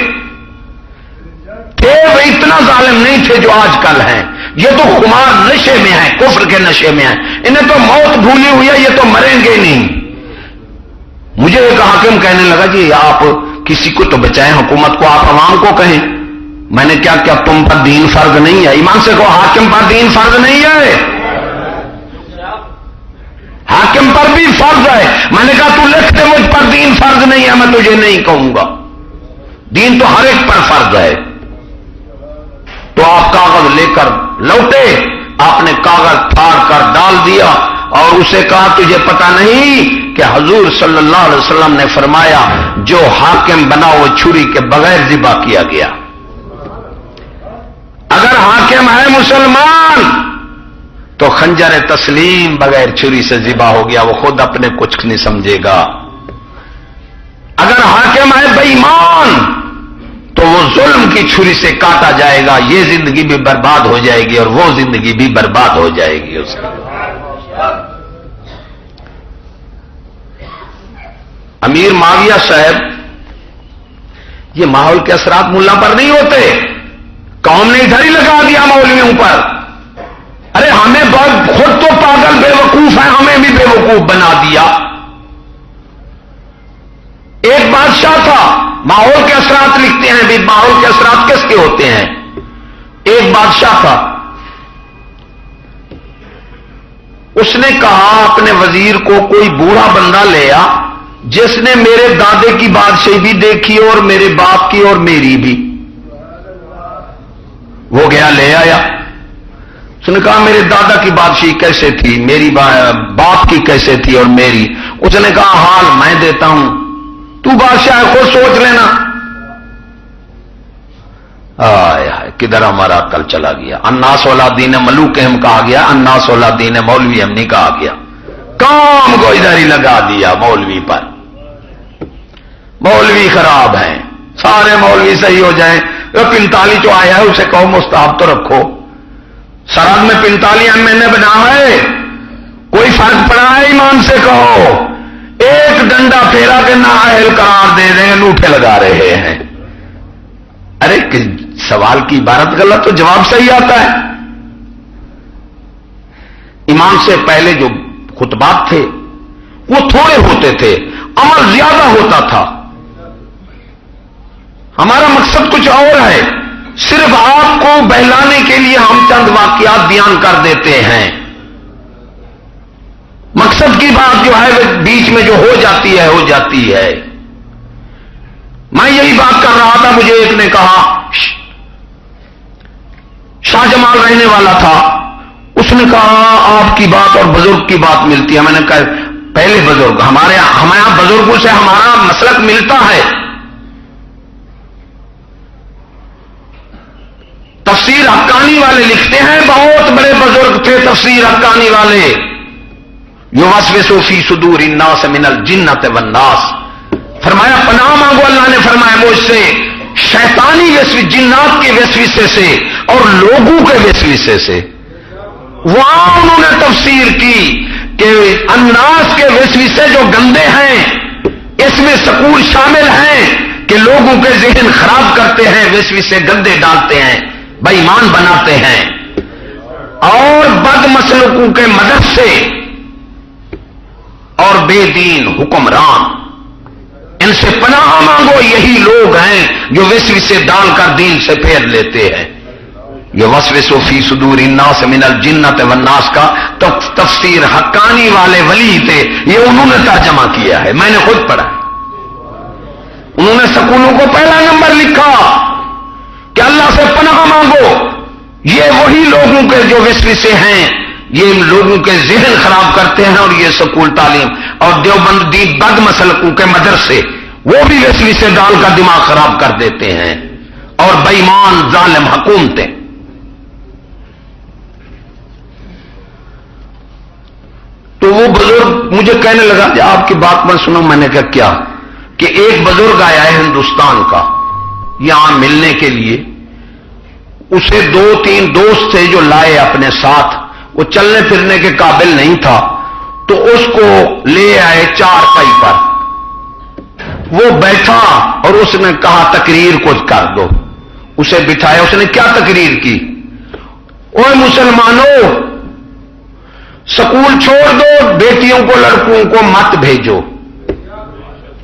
وہ اتنا ظالم نہیں تھے جو آج کل ہیں. یہ تو خمار نشے میں ہیں، کفر کے نشے میں ہیں، انہیں تو موت بھولی ہوئی ہے، یہ تو مریں گے نہیں. مجھے ایک حاکم کہنے لگا جی آپ کسی کو تو بچائیں، حکومت کو آپ عوام کو کہیں. میں نے کیا تم پر دین فرض نہیں ہے؟ ایمان سے کہو حاکم پر دین فرض نہیں ہے، حاکم پر بھی فرض ہے. میں نے کہا تو لکھ دے مجھ پر دین فرض نہیں ہے، میں تجھے نہیں کہوں گا، دین تو ہر ایک پر فرض ہے. تو آپ کاغذ لے کر لوٹے، آپ نے کاغذ پھاڑ کر ڈال دیا اور اسے کہا تجھے پتا نہیں کہ حضور صلی اللہ علیہ وسلم نے فرمایا جو حاکم بنا وہ چھری کے بغیر ذبح کیا گیا. اگر حاکم ہے مسلمان تو خنجر تسلیم بغیر چھری سے ذبح ہو گیا، وہ خود اپنے کچھ نہیں سمجھے گا. اگر حاکم ہے بے ایمان تو وہ ظلم کی چھری سے کاٹا جائے گا، یہ زندگی بھی برباد ہو جائے گی اور وہ زندگی بھی برباد ہو جائے گی اس کی. امیر معاویہ صاحب، یہ ماحول کے اثرات ملا پر نہیں ہوتے، قوم نے ادھر ہی لگا دیا مولویوں پر. ارے ہمیں خود تو پاگل بے وقوف ہیں، ہمیں بھی بے وقوف بنا دیا. ایک بادشاہ تھا، ماحول کے اثرات لکھتے ہیں بھی، ماحول کے اثرات کس کے ہوتے ہیں. ایک بادشاہ تھا، اس نے کہا اپنے وزیر کو کوئی بوڑھا بندہ لے آ جس نے میرے دادے کی بادشاہی بھی دیکھی اور میرے باپ کی اور میری بھی. وہ گیا لے آیا. اس نے کہا میرے دادا کی بادشاہی کیسے تھی، میری باپ کی کیسے تھی اور میری. اس نے کہا حال میں دیتا ہوں، تو بادشاہ خود سوچ لینا. کدھر ہمارا عقل چلا گیا. الناس اولادین ملوکہم کہا گیا، الناس اولادین مولویہم نہیں کہا گیا. کام کو ادھر ہی لگا دیا مولوی پر. مولوی خراب ہیں، سارے مولوی صحیح ہو جائیں. 45 جو آیا ہے اسے کہو مستحب تو رکھو. سرحد میں 45 MNA بنا ہے، کوئی فرق پڑا ہے؟ ایمان سے کہو. ایک ڈنڈا پھیرا کے نااہل قرار دے رہے ہیں، انگوٹھے لگا رہے ہیں. ارے سوال کی عبارت غلط تو جواب صحیح آتا ہے. امام سے پہلے جو خطبات تھے وہ تھوڑے ہوتے تھے، عمل زیادہ ہوتا تھا۔ ہمارا مقصد کچھ اور ہے، صرف آپ کو بہلانے کے لیے ہم چند واقعات بیان کر دیتے ہیں۔ مقصد کی بات جو ہے وہ بیچ میں جو ہو جاتی ہے۔ میں یہی بات کر رہا تھا، مجھے ایک نے کہا، شاہ جمال رہنے والا تھا، اس نے کہا آپ کی بات اور بزرگ کی بات ملتی ہے۔ میں نے کہا پہلے بزرگ ہمارے یہاں بزرگوں سے ہمارا مسلک ملتا ہے۔ تفسیر حقانی والے لکھتے ہیں، بہت بڑے بزرگ تھے تفسیر حقانی والے، یوسوس فی صدور الناس من الجنۃ والناس، فرمایا پناہ مانگو اللہ نے فرمایا مجھ سے شیطانی وسوسے، جنات کے وسوسے سے اور لوگوں کے وسوسے سے۔ وہاں انہوں نے تفسیر کی کہ الناس کے وسوسے جو گندے ہیں، اس میں سکول شامل ہیں کہ لوگوں کے ذہن خراب کرتے ہیں، وسوسے گندے ڈالتے ہیں، بے ایمان بناتے ہیں، اور بد مسلکوں کے مدرسے اور بے دین حکمران، ان سے پناہ مانگو، یہی لوگ ہیں جو وسوسے ڈال کر دین سے پھیر لیتے ہیں۔ یہ وسوس فی صدور الناس من الجنۃ والناس کا تفسیر حقانی والے ولی تھے، یہ انہوں نے ترجمہ کیا ہے، میں نے خود پڑھا۔ انہوں نے سکولوں کو پہلا نمبر لکھا کہ اللہ سے پناہ مانگو، یہ وہی لوگوں کے جو وسوسے ہیں، یہ لوگوں کے ذہن خراب کرتے ہیں، اور یہ سکول تعلیم اور دیوبندی بد مسلکوں کے مدرسے، وہ بھی وسوسے ڈال کر دماغ خراب کر دیتے ہیں، اور بے ایمان ظالم حکومتیں۔ تو وہ بزرگ مجھے کہنے لگا کہ آپ کی بات میں سنو۔ میں نے کہا کیا؟ کہ ایک بزرگ آیا ہے ہندوستان کا یہاں ملنے کے لیے، اسے 2-3 دوست تھے جو لائے اپنے ساتھ، وہ چلنے پھرنے کے قابل نہیں تھا، تو اس کو لے آئے 4 پائی پر، وہ بیٹھا اور اس نے کہا تقریر کچھ کر دو، اسے بٹھایا، اس نے کیا تقریر کی؟ اوے مسلمانوں، سکول چھوڑ دو، بیٹیوں کو لڑکوں کو مت بھیجو۔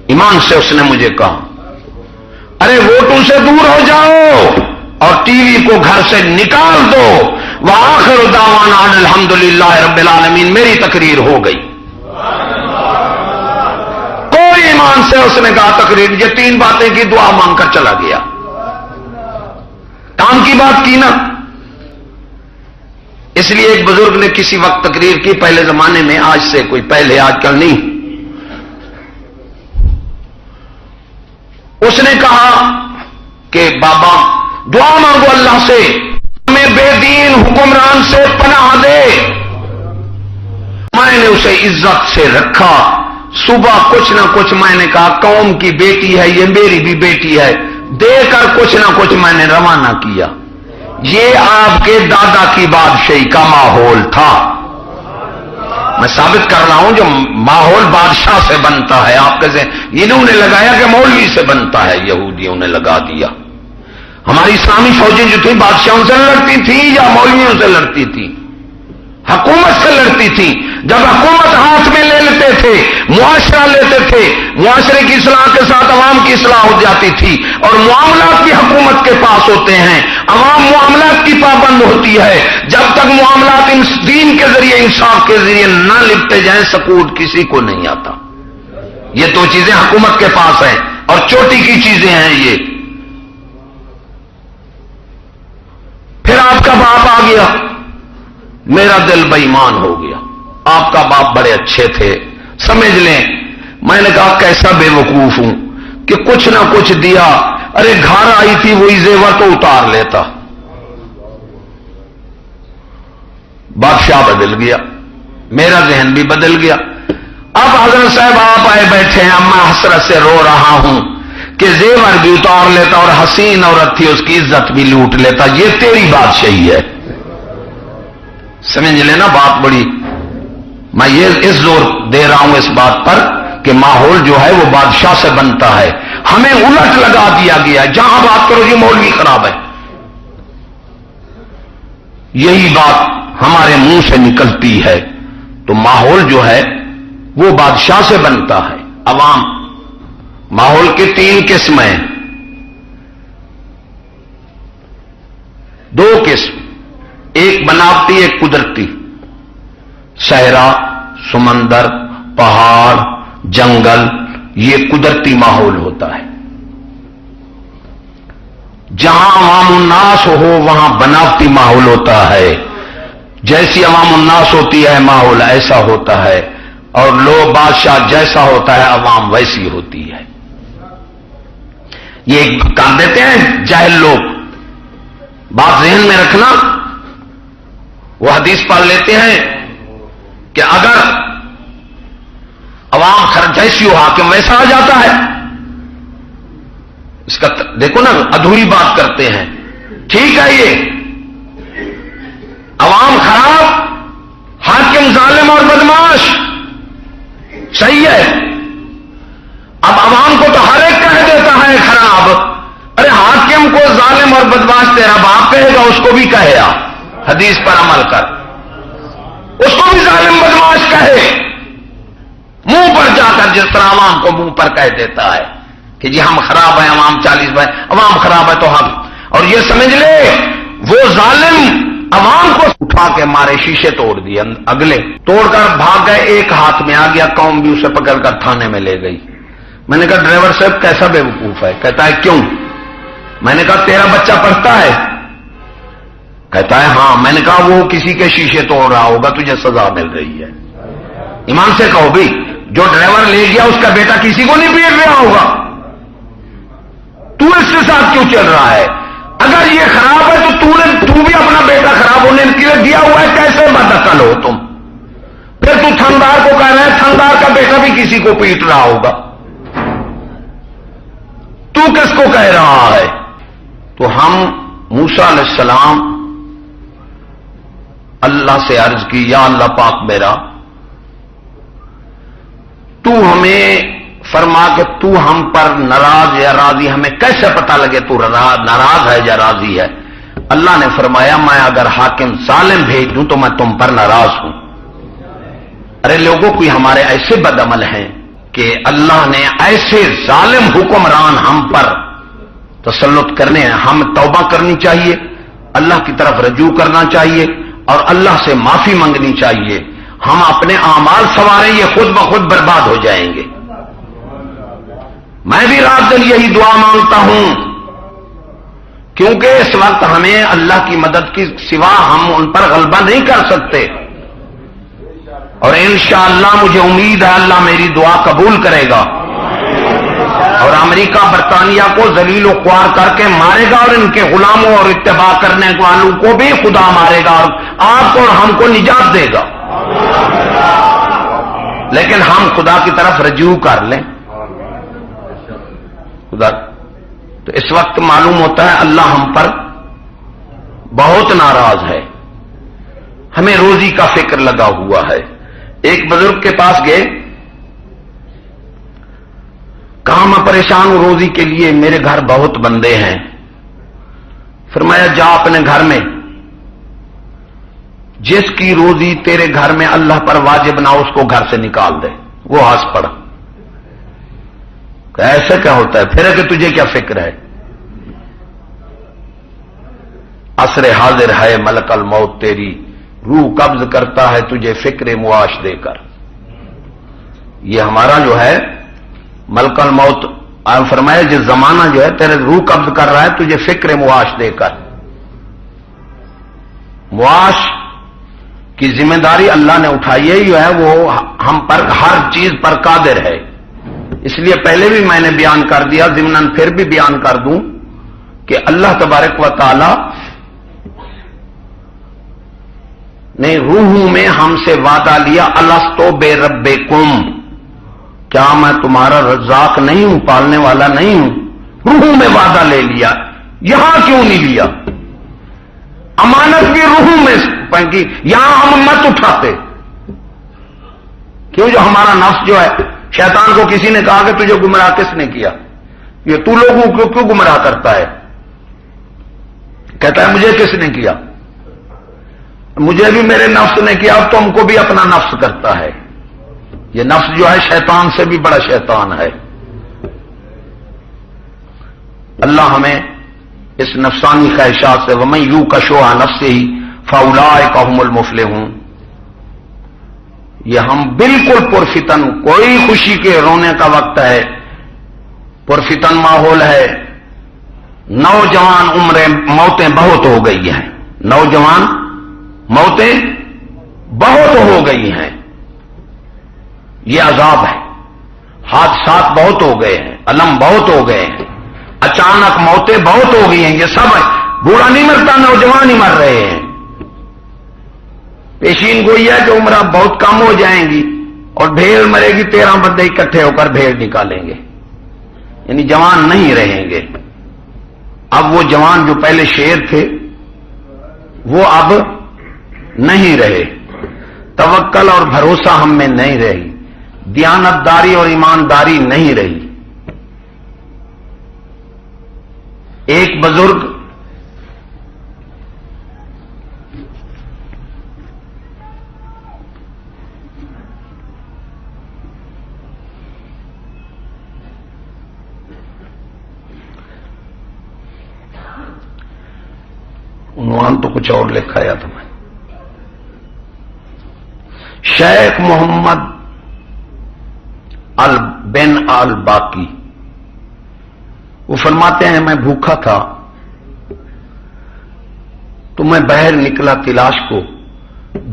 ایمان سے اس نے مجھے کہا ارے ووٹوں سے دور ہو جاؤ اور ٹی وی کو گھر سے نکال دو، وآخر دعوانا ان الحمدللہ رب العالمین، میری تقریر ہو گئی۔ کوئی ایمان سے اس نے کہا تقریر، یہ 3 باتیں کی، دعا مانگ کر چلا گیا، کام کی بات کی نا۔ اس لیے ایک بزرگ نے کسی وقت تقریر کی پہلے زمانے میں، آج سے کوئی پہلے، آج کل نہیں، اس نے کہا کہ بابا دعا مانگو اللہ سے، ہمیں بے دین حکمران سے پناہ دے۔ میں نے اسے عزت سے رکھا، صبح کچھ نہ کچھ میں نے کہا قوم کی بیٹی ہے یہ، میری بھی بیٹی ہے، دے کر کچھ نہ کچھ میں نے روانہ کیا۔ یہ آپ کے دادا کی بادشاہی کا ماحول تھا، میں ثابت کر رہا ہوں، جو ماحول بادشاہ سے بنتا ہے، آپ کیسے انہوں نے لگایا کہ مولوی سے بنتا ہے، یہودیوں نے لگا دیا۔ ہماری اسلامی فوجیں جو تھیں بادشاہوں سے لڑتی تھی یا مولویوں سے لڑتی تھی؟ حکومت سے لڑتی تھی۔ جب حکومت ہاتھ میں لے لیتے تھے، معاشرہ لیتے تھے، معاشرے کی اصلاح کے ساتھ عوام کی اصلاح ہو جاتی تھی، اور معاملات بھی حکومت کے پاس ہوتے ہیں، عوام معاملات کی پابند ہوتی ہے۔ جب تک معاملات دین کے ذریعے، انصاف کے ذریعے نہ لپٹے جائیں، سکوت کسی کو نہیں آتا۔ یہ 2 چیزیں حکومت کے پاس ہیں، اور چوٹی کی چیزیں ہیں یہ۔ پھر آپ کا باپ آ گیا، میرا دل بے ایمان ہو گیا۔ آپ کا باپ بڑے اچھے تھے، سمجھ لیں۔ میں نے کہا کیسا بے وقوف ہوں کہ کچھ نہ کچھ دیا، ارے گھر آئی تھی وہی زیور تو اتار لیتا۔ بادشاہ بدل گیا، میرا ذہن بھی بدل گیا۔ اب حضرت صاحب آپ آئے بیٹھے ہیں، میں حسرت سے رو رہا ہوں کہ زیور بھی اتار لیتا اور حسین عورت تھی اس کی عزت بھی لوٹ لیتا، یہ تیری بادشاہی ہے۔ سمجھ لینا بات بڑی، میں یہ اس زور دے رہا ہوں اس بات پر کہ ماحول جو ہے وہ بادشاہ سے بنتا ہے۔ ہمیں الٹ لگا دیا گیا، جہاں بات کرو یہ مولوی خراب ہے۔ یہی بات ہمارے منہ سے نکلتی ہے تو ماحول جو ہے وہ بادشاہ سے بنتا ہے. عوام ماحول کی 3 قسمیں، 2 قسم، ایک بناوٹی ایک قدرتی. صحرا، سمندر، پہاڑ، جنگل، یہ قدرتی ماحول ہوتا ہے. جہاں عوام الناس ہو وہاں بناوٹی ماحول ہوتا ہے. جیسی عوام الناس ہوتی ہے ماحول ایسا ہوتا ہے، اور لوگ بادشاہ جیسا ہوتا ہے عوام ویسی ہوتی ہے. یہ کام دیتے ہیں جاہل لوگ. بات ذہن میں رکھنا، وہ حدیث پڑھ لیتے ہیں کہ اگر عوام جیسی ہو حاکم ویسا آ جاتا ہے. اس کا دیکھو نا، ادھوری بات کرتے ہیں. ٹھیک ہے، یہ عوام خراب، حاکم ظالم اور بدماش، صحیح ہے. اب عوام کو تو ہر ایک کہہ دیتا ہے خراب. ارے حاکم کو ظالم اور بدماش تیرا باپ کہے گا، اس کو بھی کہے آ، حدیث پر عمل کر. اس کو بھی ظالم بدماش کہے، منہ پر جا کر، جس طرح عوام کو منہ پر کہہ دیتا ہے کہ جی ہم خراب ہیں، عوام 40 بھائی، عوام خراب ہے تو ہم. اور یہ سمجھ لے وہ ظالم عوام کو اٹھا کے مارے، شیشے توڑ دیے، اگلے توڑ کر بھاگ گئے، ایک ہاتھ میں آ گیا، قوم بھی اسے پکڑ کر تھانے میں لے گئی. میں نے کہا ڈرائیور صاحب کیسا بے وقوف ہے؟ کہتا ہے کیوں؟ میں نے کہا تیرا بچہ پڑھتا ہے؟ کہتا ہے ہاں. میں نے کہا وہ کسی کے شیشے توڑ رہا ہوگا، تجھے سزا مل رہی ہے. ایمان سے کہو بھی، جو ڈرائیور لے گیا اس کا بیٹا کسی کو نہیں پیٹ رہا ہوگا، تو اس کے ساتھ کیوں چل رہا ہے؟ اگر یہ خراب ہے تو تو بھی اپنا بیٹا خراب ہونے کے لیے دیا ہوا ہے. کیسے بدعقل ہو تم؟ پھر تو تھندار کو کہہ رہا ہے تھندار کا بیٹا بھی کسی کو پیٹ رہا ہوگا، تو کس کو کہہ رہا ہے؟ تو ہم موسیٰ علیہ السلام اللہ سے عرض کی، یا اللہ پاک میرا، تو ہمیں فرما کہ تو ہم پر ناراض یا راضی، ہمیں کیسے پتہ لگے تو ناراض ہے یا راضی ہے؟ اللہ نے فرمایا میں اگر حاکم ظالم بھیج دوں تو میں تم پر ناراض ہوں. ارے لوگوں کوئی ہمارے ایسے بد عمل ہیں کہ اللہ نے ایسے ظالم حکمران ہم پر تسلط کرنے ہیں. ہم توبہ کرنی چاہیے، اللہ کی طرف رجوع کرنا چاہیے اور اللہ سے معافی مانگنی چاہیے. ہم اپنے اعمال سنواریں، یہ خود بخود برباد ہو جائیں گے. میں بھی رات دن یہی دعا مانگتا ہوں، کیونکہ اس وقت ہمیں اللہ کی مدد کی سوا ہم ان پر غلبہ نہیں کر سکتے. اور انشاءاللہ مجھے امید ہے اللہ میری دعا قبول کرے گا اور امریکہ برطانیہ کو ذلیل و خوار کر کے مارے گا، اور ان کے غلاموں اور اتباع کرنے والوں کو بھی خدا مارے گا، اور آپ کو اور ہم کو نجات دے گا. لیکن ہم خدا کی طرف رجوع کر لیں. خدا تو اس وقت معلوم ہوتا ہے اللہ ہم پر بہت ناراض ہے، ہمیں روزی کا فکر لگا ہوا ہے. ایک بزرگ کے پاس گئے، کہا میں پریشان ہوں روزی کے لیے، میرے گھر بہت بندے ہیں. فرمایا جا اپنے گھر میں، جس کی روزی تیرے گھر میں اللہ پر واجب نہ ہو اس کو گھر سے نکال دے. وہ ہنس پڑا، ایسا کیا ہوتا ہے؟ پھر کہ تجھے کیا فکر ہے؟ عصر حاضر ہے ملک الموت تیری، روح قبض کرتا ہے تجھے فکر معاش دے کر. یہ ہمارا جو ہے ملک الموت فرمایا جس زمانہ جو ہے تیرے روح قبض کر رہا ہے تجھے فکر معاش دے کر. معاش کی ذمہ داری اللہ نے اٹھائی ہے، جو ہے وہ ہم پر ہر چیز پر قادر ہے. اس لیے پہلے بھی میں نے بیان کر دیا، ضمناً پھر بھی بیان کر دوں کہ اللہ تبارک و تعالی نے روحوں میں ہم سے وعدہ لیا، الستو بے ربکم، کیا میں تمہارا رزاق نہیں ہوں، پالنے والا نہیں ہوں؟ روحوں میں وعدہ لے لیا. یہاں کیوں نہیں لیا؟ امانت بھی روحوں میں کی، یہاں ہم مت اٹھاتے. کیوں؟ جو ہمارا نفس جو ہے، شیطان کو کسی نے کہا کہ تجھے گمراہ کس نے کیا؟ یہ تو لوگوں کو کیوں گمراہ کرتا ہے؟ کہتا ہے مجھے کس نے کیا؟ مجھے بھی میرے نفس نے کیا، اب تم کو بھی اپنا نفس کرتا ہے. یہ نفس جو ہے شیطان سے بھی بڑا شیطان ہے. اللہ ہمیں اس نفسانی خواہشات سے وَمَن يُوقَ شُحَّ نَفْسِهِ فَأُولَٰئِكَ هُمُ الْمُفْلِحُونَ. یہ ہم بالکل پرفتن، کوئی خوشی کے رونے کا وقت ہے، پرفتن ماحول ہے. نوجوان عمریں موتیں بہت ہو گئی ہیں، نوجوان موتیں بہت ہو گئی ہیں. یہ عذاب ہے. حادثات بہت ہو گئے ہیں، الم بہت ہو گئے ہیں، اچانک موتیں بہت ہو گئی ہیں. یہ سب بوڑھا نہیں مرتا، نوجوان ہی مر رہے ہیں. پیشین گوئی ہے کہ عمرہ بہت کم ہو جائیں گی اور بھیڑ مرے گی، 13 بندے اکٹھے ہو کر بھیڑ نکالیں گے، یعنی جوان نہیں رہیں گے. اب وہ جوان جو پہلے شیر تھے وہ اب نہیں رہے. توکل اور بھروسہ ہم میں نہیں رہی، دیانت داری اور ایمانداری نہیں رہی. ایک بزرگ عنوان تو کچھ اور لکھا یا تھا میں، شیخ محمد بن الباقی، وہ فرماتے ہیں میں بھوکا تھا تو میں باہر نکلا تلاش کو،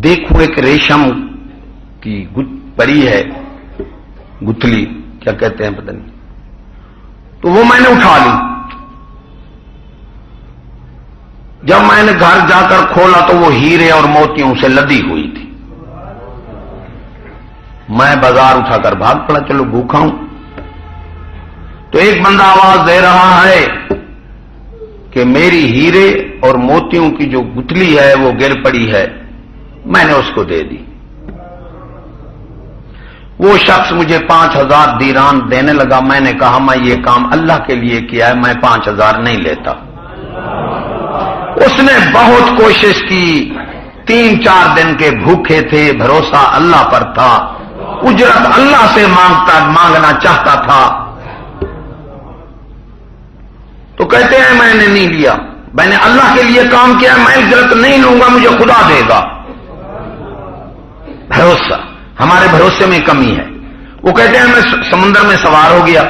دیکھو ایک ریشم کی پری ہے، گتلی کیا کہتے ہیں پتہ نہیں، تو وہ میں نے اٹھا لی. جب میں نے گھر جا کر کھولا تو وہ ہیرے اور موتیوں سے لدی ہوئی تھی. میں بازار اٹھا کر بھاگ پڑا، چلو بھوکا ہوں. تو ایک بندہ آواز دے رہا ہے کہ میری ہیرے اور موتیوں کی جو گتلی ہے وہ گر پڑی ہے. میں نے اس کو دے دی. وہ شخص مجھے 5000 دیران دینے لگا. میں نے کہا میں یہ کام اللہ کے لیے کیا ہے، میں 5000 نہیں لیتا. اس نے بہت کوشش کی، 3-4 دن کے بھوکے تھے، بھروسہ اللہ پر تھا، اجرت اللہ سے مانگنا چاہتا تھا. تو کہتے ہیں میں نے نہیں لیا، میں نے اللہ کے لیے کام کیا، میں اجرت نہیں لوں گا، مجھے خدا دے گا. بھروسہ، ہمارے بھروسے میں کمی ہے. وہ کہتے ہیں میں سمندر میں سوار ہو گیا،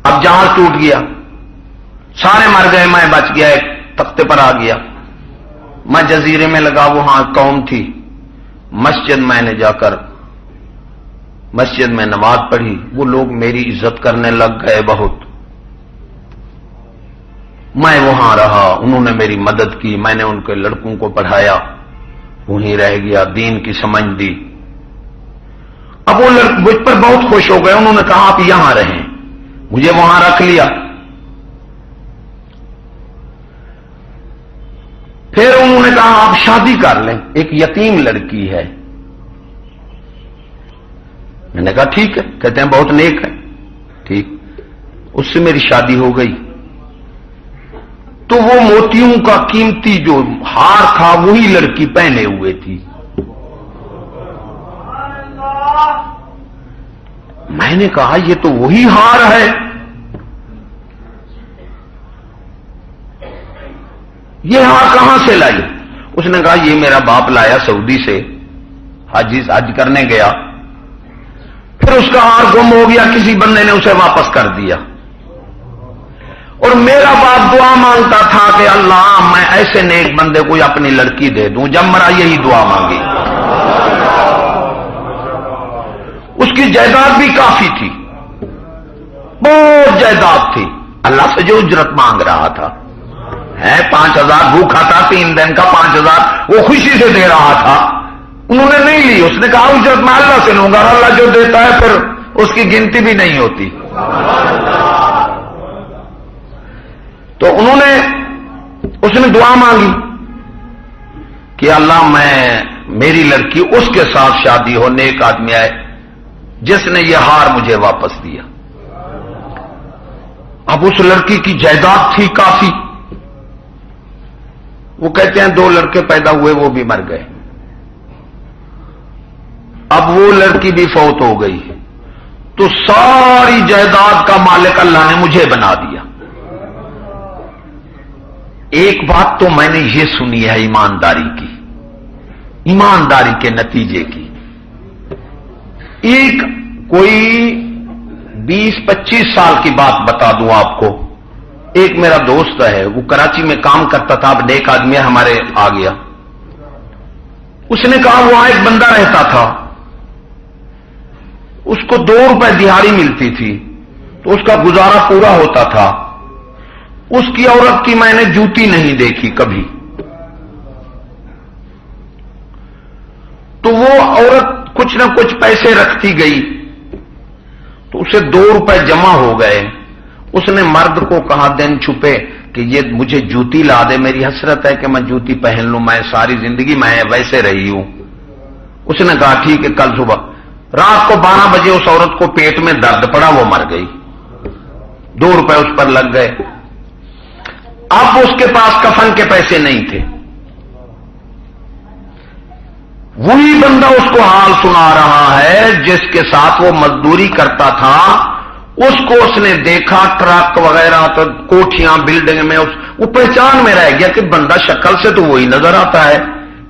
اب جہاز ٹوٹ گیا، سارے مر گئے، میں بچ گیا، ایک تختے پر آ گیا. میں جزیرے میں لگا، وہاں قوم تھی. مسجد میں نے جا کر مسجد میں نماز پڑھی، وہ لوگ میری عزت کرنے لگ گئے بہت. میں وہاں رہا، انہوں نے میری مدد کی، میں نے ان کے لڑکوں کو پڑھایا، وہیں رہ گیا، دین کی سمجھ دی. اب وہ مجھ پر بہت خوش ہو گئے، انہوں نے کہا آپ یہاں رہیں، مجھے وہاں رکھ لیا. پھر انہوں نے کہا آپ شادی کر لیں، ایک یتیم لڑکی ہے. میں نے کہا ٹھیک ہے. کہتے ہیں بہت نیک ہے. ٹھیک، اس سے میری شادی ہو گئی. تو وہ موتیوں کا قیمتی جو ہار تھا وہی لڑکی پہنے ہوئے تھی. میں نے کہا یہ تو وہی ہار ہے. یہ ہار کہاں سے لائی؟ اس نے کہا یہ میرا باپ لایا سعودی سے، حج کرنے گیا، پھر اس کا ہار گم ہو گیا، کسی بندے نے اسے واپس کر دیا. اور میرا باپ دعا مانگتا تھا کہ اللہ میں ایسے نیک بندے کو اپنی لڑکی دے دوں. جب مرا یہی دعا مانگی. اس کی جائیداد بھی کافی تھی، بہت جائیداد تھی. اللہ سے جو اجرت مانگ رہا تھا ہے 5000، بھوکھا تھا 3 دن کا، 5000 وہ خوشی سے دے رہا تھا. انہوں نے نہیں لی. اس نے کہا اجرت میں اللہ سے لوں گا، اللہ جو دیتا ہے پھر اس کی گنتی بھی نہیں ہوتی. تو اس نے دعا مانگی کہ اللہ میری لڑکی اس کے ساتھ شادی ہو، نیک آدمی آئے جس نے یہ ہار مجھے واپس دیا. اب اس لڑکی کی جائیداد تھی کافی. وہ کہتے ہیں 2 لڑکے پیدا ہوئے وہ بھی مر گئے. اب وہ لڑکی بھی فوت ہو گئی تو ساری جائیداد کا مالک اللہ نے مجھے بنا دیا. ایک بات تو میں نے یہ سنی ہے ایمانداری کی، ایمانداری کے نتیجے کی. ایک کوئی 20-25 سال کی بات بتا دوں آپ کو. ایک میرا دوست ہے، وہ کراچی میں کام کرتا تھا، اب نیک آدمی ہمارے آ گیا. اس نے کہا وہاں ایک بندہ رہتا تھا، اس کو 2 روپے دہاڑی ملتی تھی تو اس کا گزارا پورا ہوتا تھا. اس کی عورت کی میں نے جوتی نہیں دیکھی کبھی. تو وہ عورت کچھ نہ کچھ پیسے رکھتی گئی تو اسے 2 روپے جمع ہو گئے. اس نے مرد کو کہا دن چھپے کہ یہ مجھے جوتی لا دے، میری حسرت ہے کہ میں جوتی پہن لوں، میں ساری زندگی میں ویسے رہی ہوں. اس نے کہا ٹھیک ہے کل صبح. رات کو 12 بجے اس عورت کو پیٹ میں درد پڑا، وہ مر گئی. 2 روپے اس پر لگ گئے. اب اس کے پاس کفن کے پیسے نہیں تھے. وہی بندہ اس کو حال سنا رہا ہے جس کے ساتھ وہ مزدوری کرتا تھا. اس کو اس نے دیکھا، ٹرک وغیرہ تو کوٹھیاں بلڈنگ میں، وہ پہچان میں رہ گیا کہ بندہ شکل سے تو وہی نظر آتا ہے،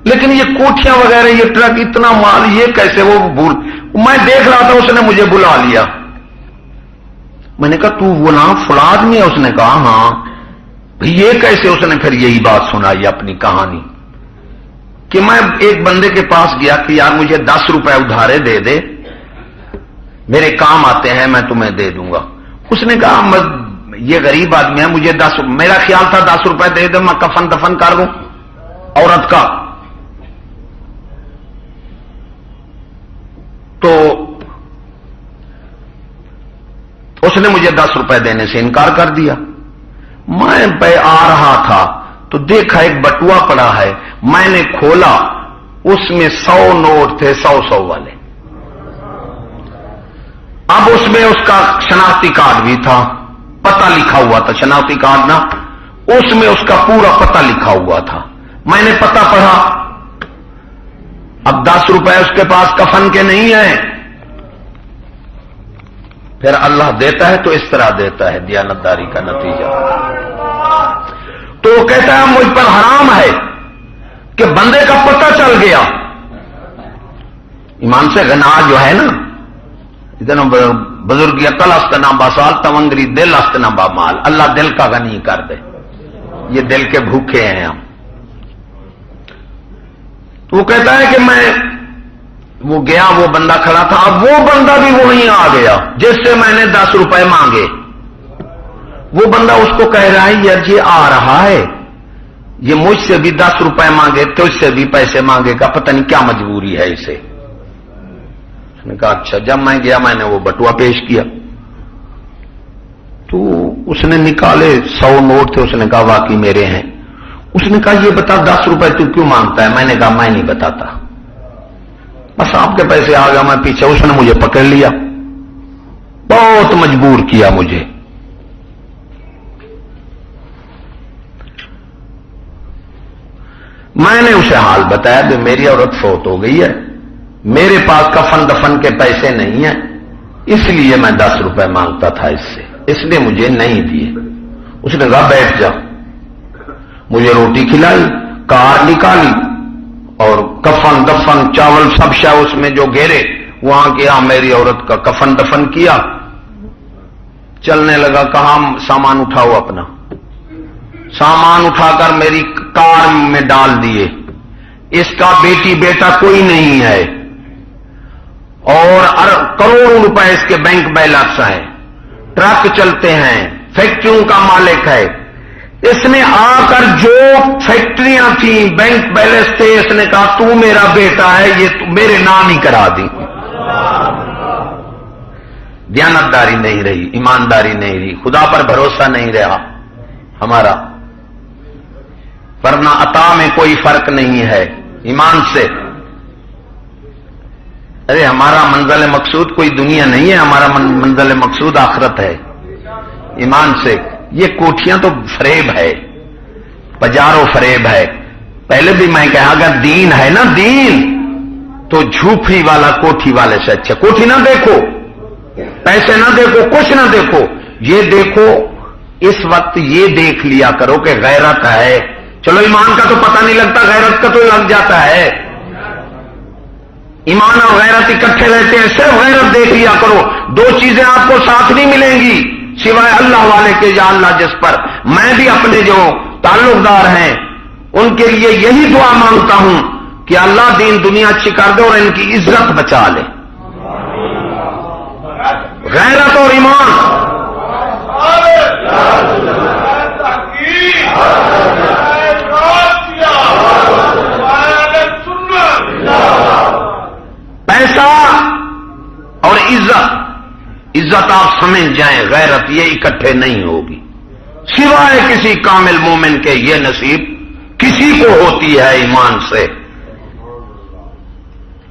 لیکن یہ کوٹھیاں وغیرہ، یہ ٹرک، اتنا مال، یہ کیسے؟ وہ بھول، میں دیکھ رہا تھا، اس نے مجھے بلا لیا. میں نے کہا تو وہ نام فلاں آدمی ہے؟ اس نے کہا ہاں. یہ کیسے؟ اس نے پھر یہی بات سنائی اپنی کہانی کہ میں ایک بندے کے پاس گیا کہ یار مجھے 10 روپے ادھارے دے دے، میرے کام آتے ہیں، میں تمہیں دے دوں گا. اس نے کہا یہ غریب آدمی ہے، مجھے 10، میرا خیال تھا 10 روپے دے دے میں کفن دفن کر دوں عورت کا. تو اس نے مجھے 10 روپے دینے سے انکار کر دیا. میں پہ آ رہا تھا تو دیکھا ایک بٹوا پڑا ہے، میں نے کھولا، اس میں 100 نوٹ تھے، 100 والے. اب اس میں اس کا شناختی کارڈ بھی تھا، پتہ لکھا ہوا تھا، شناختی کارڈ نا، اس میں اس کا پورا پتہ لکھا ہوا تھا. میں نے پتہ پڑھا. اب 10 روپے اس کے پاس کفن کے نہیں ہیں. پھر اللہ دیتا ہے تو اس طرح دیتا ہے، دیانتداری کا نتیجہ. تو وہ کہتا ہے مجھ پر حرام ہے کہ بندے کا پتہ چل گیا. ایمان سے غنا جو ہے نا، اتنا بزرگ عقل استنا بسال تونگری دل استنا بامال. اللہ دل کا غنی کر دے، یہ دل کے بھوکے ہیں ہم. تو وہ کہتا ہے کہ میں وہ گیا، وہ بندہ کھڑا تھا، اب وہ بندہ بھی وہیں آ گیا جس سے میں نے 10 روپے مانگے. وہ بندہ اس کو کہہ رہا ہے یار یہ آ رہا ہے، یہ مجھ سے بھی 10 روپے مانگے، تو اس سے بھی پیسے مانگے گا، پتہ نہیں کیا مجبوری ہے اسے. اس نے کہا اچھا. جب میں گیا میں نے وہ بٹوا پیش کیا تو اس نے نکالے 100 نوٹ تھے. اس نے کہا واقعی میرے ہیں. اس نے کہا یہ بتا 10 روپے تو کیوں مانگتا ہے؟ میں نے کہا میں نہیں بتاتا، بس آپ کے پیسے آ گیا میں پیچھے. اس نے مجھے پکڑ لیا، بہت مجبور کیا مجھے. میں نے اسے حال بتایا کہ میری عورت فوت ہو گئی ہے، میرے پاس کفن دفن کے پیسے نہیں ہیں، اس لیے میں 10 روپے مانگتا تھا اس سے، اس نے مجھے نہیں دیے. اس نے کہا بیٹھ جا. مجھے روٹی کھلائی، کار نکالی اور کفن دفن چاول سب شاہ اس میں جو گھیرے وہاں گیا، میری عورت کا کفن دفن کیا، چلنے لگا. کہاں سامان اٹھاؤ اپنا. سامان اٹھا کر میری کار میں ڈال دیے. اس کا بیٹی بیٹا کوئی نہیں ہے اور کروڑوں روپے اس کے بینک بیلنس ہیں، ٹرک چلتے ہیں، فیکٹریوں کا مالک ہے. اس نے آ کر جو فیکٹریاں تھیں، بینک بیلنس تھے، اس نے کہا تو میرا بیٹا ہے، یہ میرے نام ہی کرا دی. دیانتداری نہیں رہی، ایمانداری نہیں رہی، خدا پر بھروسہ نہیں رہا ہمارا. ورنہ عطا میں کوئی فرق نہیں ہے ایمان سے. ارے ہمارا منزل مقصود کوئی دنیا نہیں ہے، ہمارا منزل مقصود آخرت ہے. ایمان سے. یہ کوٹھیاں تو فریب ہے، پجارو فریب ہے. پہلے بھی میں کہا اگر دین ہے نا دین تو جھوپڑی والا کوٹھی والے سے اچھا. کوٹھی نہ دیکھو، پیسے نہ دیکھو، کچھ نہ دیکھو، یہ دیکھو اس وقت یہ دیکھ لیا کرو کہ غیرت ہے. چلو ایمان کا تو پتہ نہیں لگتا، غیرت کا تو لگ جاتا ہے. ایمان اور غیرت اکٹھے رہتے ہیں، صرف غیرت دیکھ لیا کرو. دو چیزیں آپ کو ساتھ نہیں ملیں گی سوائے اللہ والے کے، یا اللہ جس پر میں بھی اپنے جو تعلق دار ہیں ان کے لیے یہی دعا مانگتا ہوں کہ اللہ دین دنیا اچھی کر دے اور ان کی عزت بچا لے. غیرت اور ایمان پیسہ اور عزت آپ سمجھ جائیں، غیرت یہ اکٹھے نہیں ہوگی. سوائے کسی کامل مومن کے یہ نصیب کسی کو ہوتی ہے ایمان سے.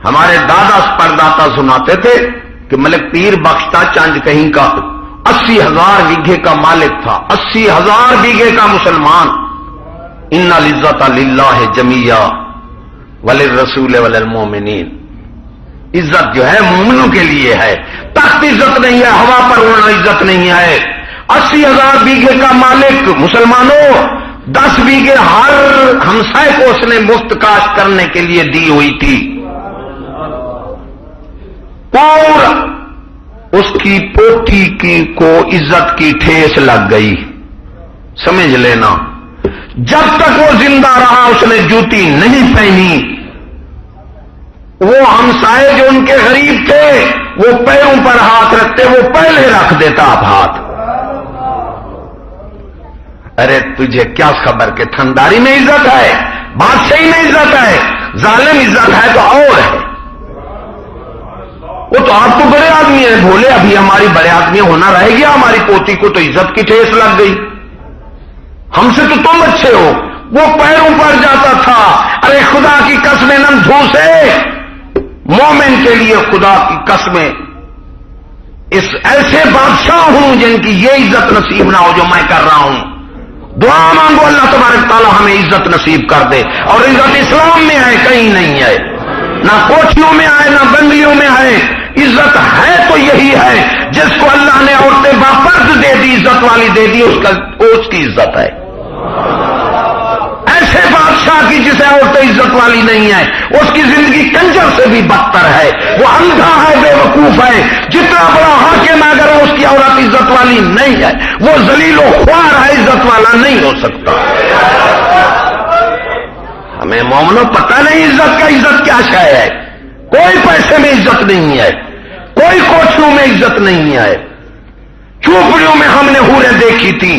ہمارے دادا پرداتا سناتے تھے کہ ملک پیر بخشتا چند کہیں کا 80,000 بیگھے کا مالک تھا، 80,000 بیگھے کا مسلمان. ان العزت للہ جمیعا وللرسول وللمؤمنین. عزت جو ہے مومنوں کے لیے ہے، تخت عزت نہیں ہے، ہوا پر اڑنا عزت نہیں ہے. 80,000 بیگھے کا مالک مسلمانوں، 10 بیگھے ہر ہمسائے کو اس نے مفت کاشت کرنے کے لیے دی ہوئی تھی. پورا اس کی پوتی کی کو عزت کی ٹھیس لگ گئی. سمجھ لینا جب تک وہ زندہ رہا اس نے جوتی نہیں پہنی. وہ ہمسائے جو ان کے غریب تھے وہ پیروں پر ہاتھ رکھتے، وہ پہلے رکھ دیتا اب ہاتھ. ارے تجھے کیا خبر کہ تھنداری میں عزت ہے، بادشاہی میں عزت ہے، ظالم عزت ہے تو اور ہے. وہ تو آپ تو بڑے آدمی ہیں، بھولے ابھی ہماری بڑے آدمی ہونا رہ گیا. ہماری پوتی کو تو عزت کی ٹھیس لگ گئی، ہم سے تو تم اچھے ہو. وہ پیروں پر جاتا تھا. ارے خدا کی قسمیں نم دھوسے، مومن کے لیے خدا کی قسمیں اس ایسے بادشاہ ہوں جن کی یہ عزت نصیب نہ ہو جو میں کر رہا ہوں. دعا مانگو اللہ تبارک تعالیٰ ہمیں عزت نصیب کر دے. اور عزت اسلام میں ہے، کہیں نہیں ہے، نہ کوٹھیوں میں ہے نہ بنگلیوں میں ہے. عزت ہے تو یہی ہے جس کو اللہ نے عورتیں باپرد دے دی، عزت والی دے دی، اس کی عزت ہے. ایسے بادشاہ کی جسے عورتیں عزت والی نہیں ہے اس کی زندگی کنجر سے بھی بدتر ہے. وہ اندھا ہے، بے وقوف ہے. جتنا بڑا حاکم ہے اگر اس کی عورت عزت والی نہیں ہے وہ ذلیل و خوار ہے، عزت والا نہیں ہو سکتا. ہمیں مومنوں پتہ نہیں عزت کیا شے ہے. کوئی پیسے میں عزت نہیں ہے، کوئی کوٹھیوں میں عزت نہیں ہے. چوپڑیوں میں ہم نے حوریں دیکھی تھی.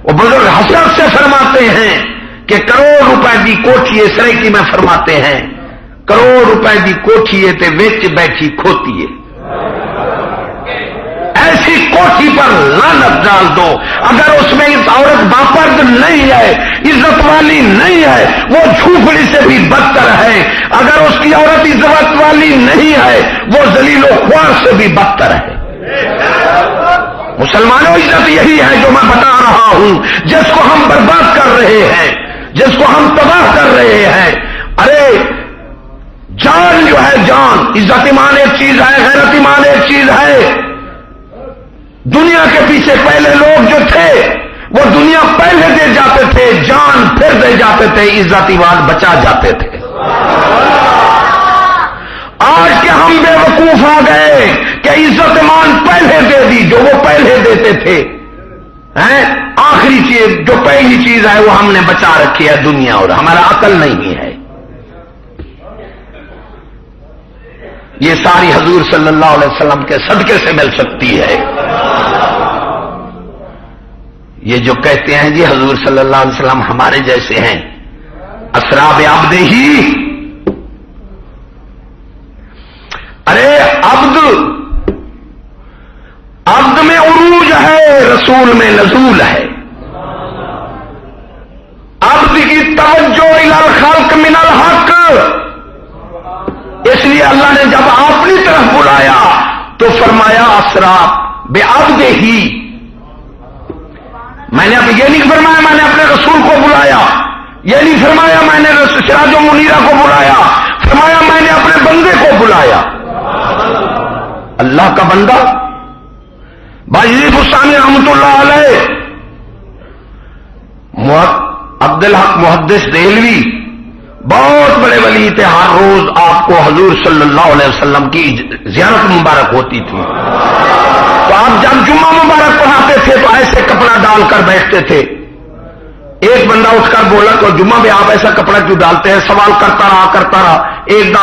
وہ بزرگ حسرت سے فرماتے ہیں کہ کروڑ روپے کی کوٹھی سرائکی میں فرماتے ہیں کروڑ روپے کی کوٹھی تے وچ بیٹھی کھوتی ہے. ایسی کوٹھی پر لعنت ڈال دو. اگر اس میں اس عورت باپرد نہیں ہے، عزت والی نہیں ہے، وہ جھوپڑی سے بھی بدتر ہے. اگر اس کی عورت عزت والی نہیں ہے وہ ذلیل و خوار سے بھی بدتر ہے. مسلمانوں عزت یہی ہے جو میں بتا رہا ہوں، جس کو ہم برباد کر رہے ہیں، جس کو ہم تباہ کر رہے ہیں. ارے جان جو ہے، جان، عزت ایمان ایک چیز ہے، غیرت ایمان ایک چیز ہے. دنیا کے پیچھے پہلے لوگ جو تھے وہ دنیا پہلے دے جاتے تھے، جان پھر دے جاتے تھے، عزت ایمان بچا جاتے تھے. آج کے ہم بے وقوف آ گئے کہ عزت ایمان پہلے دے دی جو وہ پہلے دیتے تھے. آخری چیز جو پہلی چیز ہے وہ ہم نے بچا رکھی ہے دنیا، اور ہمارا عقل نہیں ہے. یہ ساری حضور صلی اللہ علیہ وسلم کے صدقے سے مل سکتی ہے. یہ جو کہتے ہیں جی حضور صلی اللہ علیہ وسلم ہمارے جیسے ہیں، اسراب عبدہ ہی. ارے عبد میں عروج ہے، رسول میں نزول ہے. عبد کی توجہ الی الخلق من الحق. اس لیے اللہ نے جب اپنی طرف بلایا تو فرمایا اسرا بعبدہ ہی. میں نے اب یہ نہیں فرمایا میں نے اپنے رسول کو بلایا، یہ نہیں فرمایا میں نے سراج و منیرہ کو بلایا، فرمایا میں نے اپنے بندے کو بلایا، اللہ کا بندہ باجی بستانی رحمت اللہ علیہ، عبدالحق محدث دہلوی بہت بڑے ولی تھے، ہر روز آپ کو حضور صلی اللہ علیہ وسلم کی زیارت مبارک ہوتی تھی، تو آپ جب جمعہ مبارک پڑھاتے تھے تو ایسے کپڑا ڈال کر بیٹھتے تھے۔ ایک بندہ اٹھ کر بولا تو جمعہ میں آپ ایسا کپڑا کیوں ڈالتے ہیں؟ سوال کرتا رہا، ایک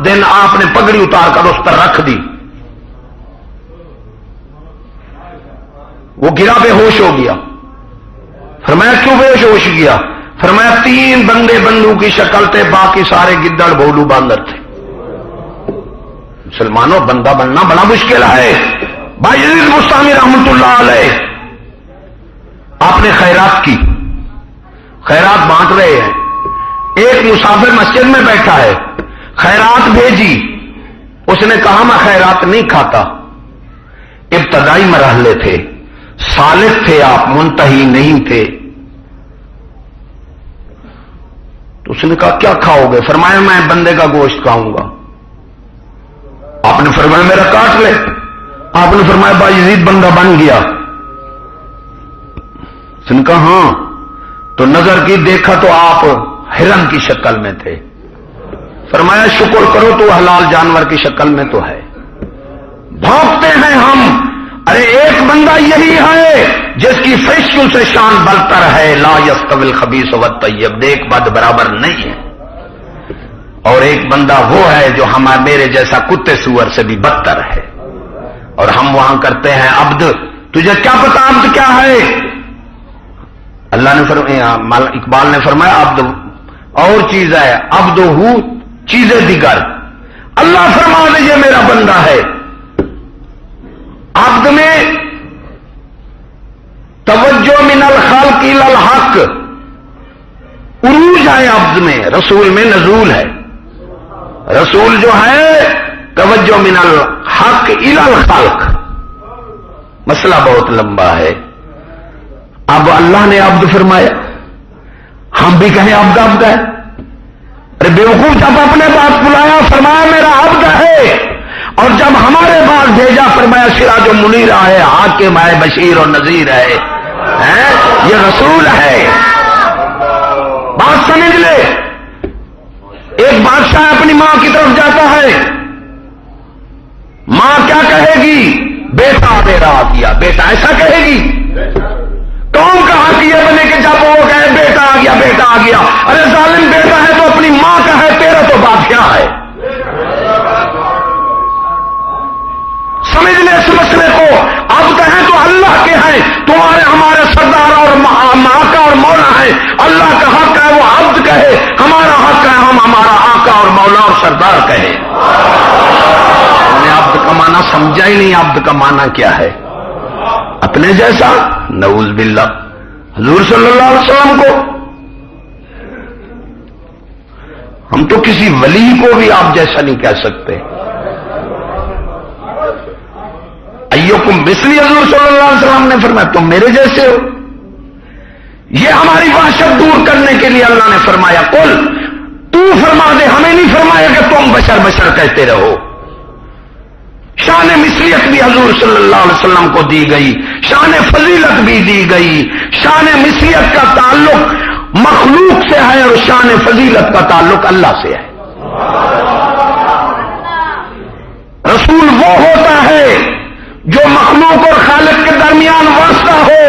دن آپ نے پگڑی اتار کر اس پر رکھ دی، وہ گرا بے ہوش ہو گیا۔ فرمایا کیوں بے ہوش گیا؟ فرمایا 3 بندے بندو کی شکل تھے، باقی سارے گدڑ بھولو باندر تھے۔ مسلمانوں بندہ بننا بڑا مشکل ہے۔ باجید مستانی رحمت اللہ علیہ آپ نے خیرات کی، خیرات بانٹ رہے ہیں، ایک مسافر مسجد میں بیٹھا ہے، خیرات بھیجی، اس نے کہا میں خیرات نہیں کھاتا۔ ابتدائی مرحلے تھے، سالک تھے آپ، منتہی نہیں تھے۔ تو اس نے کہا کیا کھاؤ گے؟ فرمایا میں بندے کا گوشت کھاؤں گا۔ آپ نے فرمایا میرا کاٹ لے۔ آپ نے فرمایا باجید بندہ بن گیا؟ اس نے کہا ہاں۔ تو نظر کی، دیکھا تو آپ ہرن کی شکل میں تھے۔ فرمایا شکر کرو تو حلال جانور کی شکل میں تو ہے۔ بھونکتے ہیں ہم، ارے ایک بندہ یہی ہے جس کی فرشتوں سے شان برتر ہے، لا یستوی الخبیث والطیب، نیک بد برابر نہیں ہے، اور ایک بندہ وہ ہے جو میرے جیسا کتے سور سے بھی بدتر ہے، اور ہم وہاں کرتے ہیں عبد۔ تجھے کیا پتا عبد کیا ہے؟ اللہ نے فرمایا، اقبال نے فرمایا عبد اور چیز ہے، عبد ہو چیزیں دیگر۔ اللہ فرما دے یہ میرا بندہ ہے۔ عبد میں توجہ من الخلق الی الحق، عروج ہے عبد میں، رسول میں نزول ہے۔ رسول جو ہے توجہ من الحق الی الخلق، مسئلہ بہت لمبا ہے۔ اب اللہ نے عبد فرمایا، ہم بھی کہیں عبد عبد ہے؟ ارے بیوقوف، جب اپنے پاس بلایا فرمایا میرا عبد ہے، اور جب ہمارے پاس بھیجا فرمایا سراج و منیر ہے، حاکم ہے، بشیر اور نذیر ہے، یہ رسول ہے۔ بات سمجھ لے، ایک بادشاہ اپنی ماں کی طرف جاتا ہے، ماں کیا کہے گی؟ بیٹا میرا آ گیا، بیٹا ایسا کہے گی؟ کون کہا کہ یہ بنے کہ جب وہ کہے بیٹا آ گیا بیٹا آ گیا؟ ارے ظالم، بیٹا ہے تو اپنی ماں کا ہے، تیرا تو بادشاہ ہے۔ سمجھ لے اس مسئلے کو، اب کہیں تو اللہ کے ہیں، تمہارے ہمارے سردار اور آقا اور مولا ہے، اللہ کا حق ہے وہ عبد کہے، ہمارا حق ہے ہم ہمارا آقا اور مولا اور سردار کہے۔ ہم نے عبد کا معنی سمجھا ہی نہیں، عبد کا معنی کیا ہے؟ اپنے جیسا، نعوذ باللہ۔ حضور صلی اللہ علیہ وسلم کو ہم تو کسی ولی کو بھی آپ جیسا نہیں کہہ سکتے۔ ایوکم مثلی، حضور صلی اللہ علیہ وسلم نے فرمایا تم میرے جیسے ہو۔ یہ ہماری وحشت دور کرنے کے لیے اللہ نے فرمایا قل، تو فرما دے، ہمیں نہیں فرمایا کہ تم بشر بشر کہتے رہو۔ شان مثلیت بھی حضور صلی اللہ علیہ وسلم کو دی گئی، شان فضیلت بھی دی گئی۔ شان مثلیت کا تعلق مخلوق سے ہے اور شان فضیلت کا تعلق اللہ سے ہے۔ رسول وہ ہوتا ہے جو مخلوق اور خالق کے درمیان واسطہ ہو،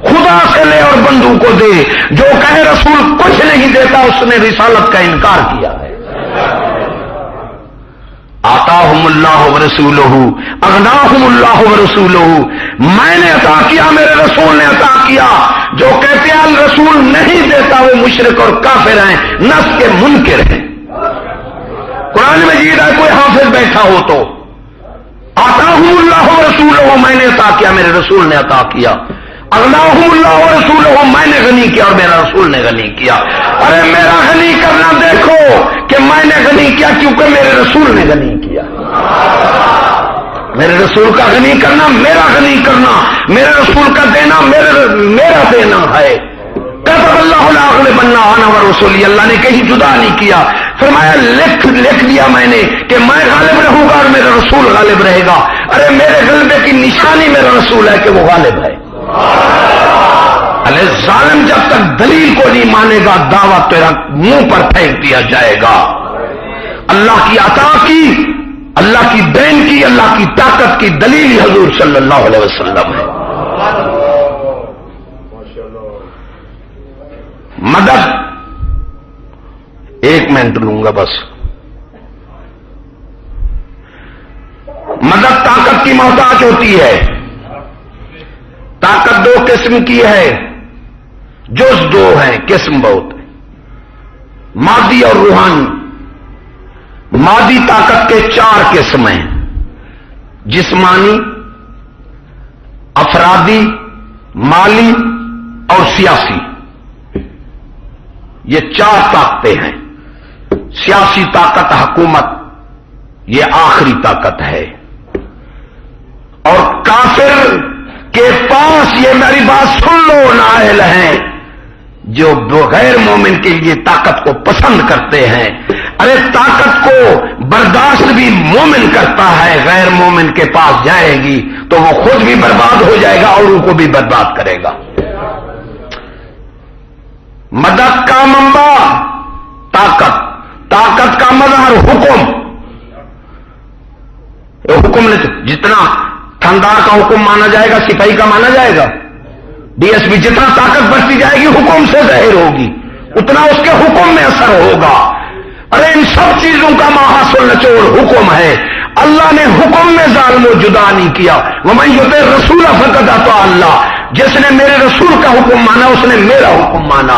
خدا سے لے اور بندوں کو دے۔ جو کہے رسول کچھ نہیں دیتا اس نے رسالت کا انکار کیا ہے۔ آتاہم اللہ ورسولہ، اغناہم اللہ ورسولہ، میں نے عطا کیا، میرے رسول نے عطا کیا۔ جو کہتے ہیں رسول نہیں دیتا وہ مشرک اور کافر ہیں، نس کے منکر ہیں۔ قرآن مجید ہے، کوئی حافظ بیٹھا ہو تو آتاہم اللہ ورسولہ، میں نے عطا کیا، میرے رسول نے عطا کیا۔ اغناہم اللہ ورسولہ، میں نے غنی کیا اور میرا رسول نے غنی کیا۔ ارے میرا غنی کرنا دیکھو کہ میں نے غنی کیا کیونکہ میرے رسول نے غنی کیا۔ میرے رسول کا غنی کرنا میرا غنی کرنا، میرے رسول کا دینا میرا دینا ہے۔ کتب اللہ لا اغلبن انا ورسولی، اللہ نے کہیں جدا نہیں کیا، فرمایا لکھ دیا میں نے کہ میں غالب رہوں گا اور میرا رسول غالب رہے گا۔ ارے میرے غلبے کی نشانی میرا رسول ہے کہ وہ غالب ہے۔ ارے ظالم جب تک دلیل کو نہیں مانے گا دعویٰ تیرا منہ پر پھینک دیا جائے گا۔ اللہ کی عطا کی، اللہ کی دین کی، اللہ کی طاقت کی دلیل ہی حضور صلی اللہ علیہ وسلم ہے۔ مدد 1 منٹ لوں گا بس۔ مدد طاقت کی محتاج ہوتی ہے۔ طاقت 2 قسم کی ہے، جز 2 ہیں، قسم بہت ہے، مادی اور روحانی۔ مادی طاقت کے 4 قسم ہیں، جسمانی، افرادی، مالی اور سیاسی۔ یہ 4 طاقتیں ہیں۔ سیاسی طاقت حکومت، یہ آخری طاقت ہے، اور کافر کے پاس، یہ میری بات سن لو، نااہل ہیں جو غیر مومن کے لیے طاقت کو پسند کرتے ہیں۔ ارے طاقت کو برداشت بھی مومن کرتا ہے، غیر مومن کے پاس جائے گی تو وہ خود بھی برباد ہو جائے گا اور ان کو بھی برباد کرے گا۔ مدد کا منبع طاقت، طاقت کا مظہر حکم۔ حکم جتنا تھندار کا حکم مانا جائے گا، سپاہی کا مانا جائے گا، ڈی ایس پی جتنا طاقت بڑھتی جائے گی حکم سے ظاہر ہوگی، اتنا اس کے حکم میں اثر ہوگا۔ ارے ان سب چیزوں کا ماحصل نچوڑ حکم ہے۔ اللہ نے حکم میں ظالم و جدا نہیں کیا۔ وَمَن يُطِعِ الرَّسُولَ فَقَدْ أَطَاعَ اللَّهَ، جس نے میرے رسول کا حکم مانا اس نے میرا حکم مانا۔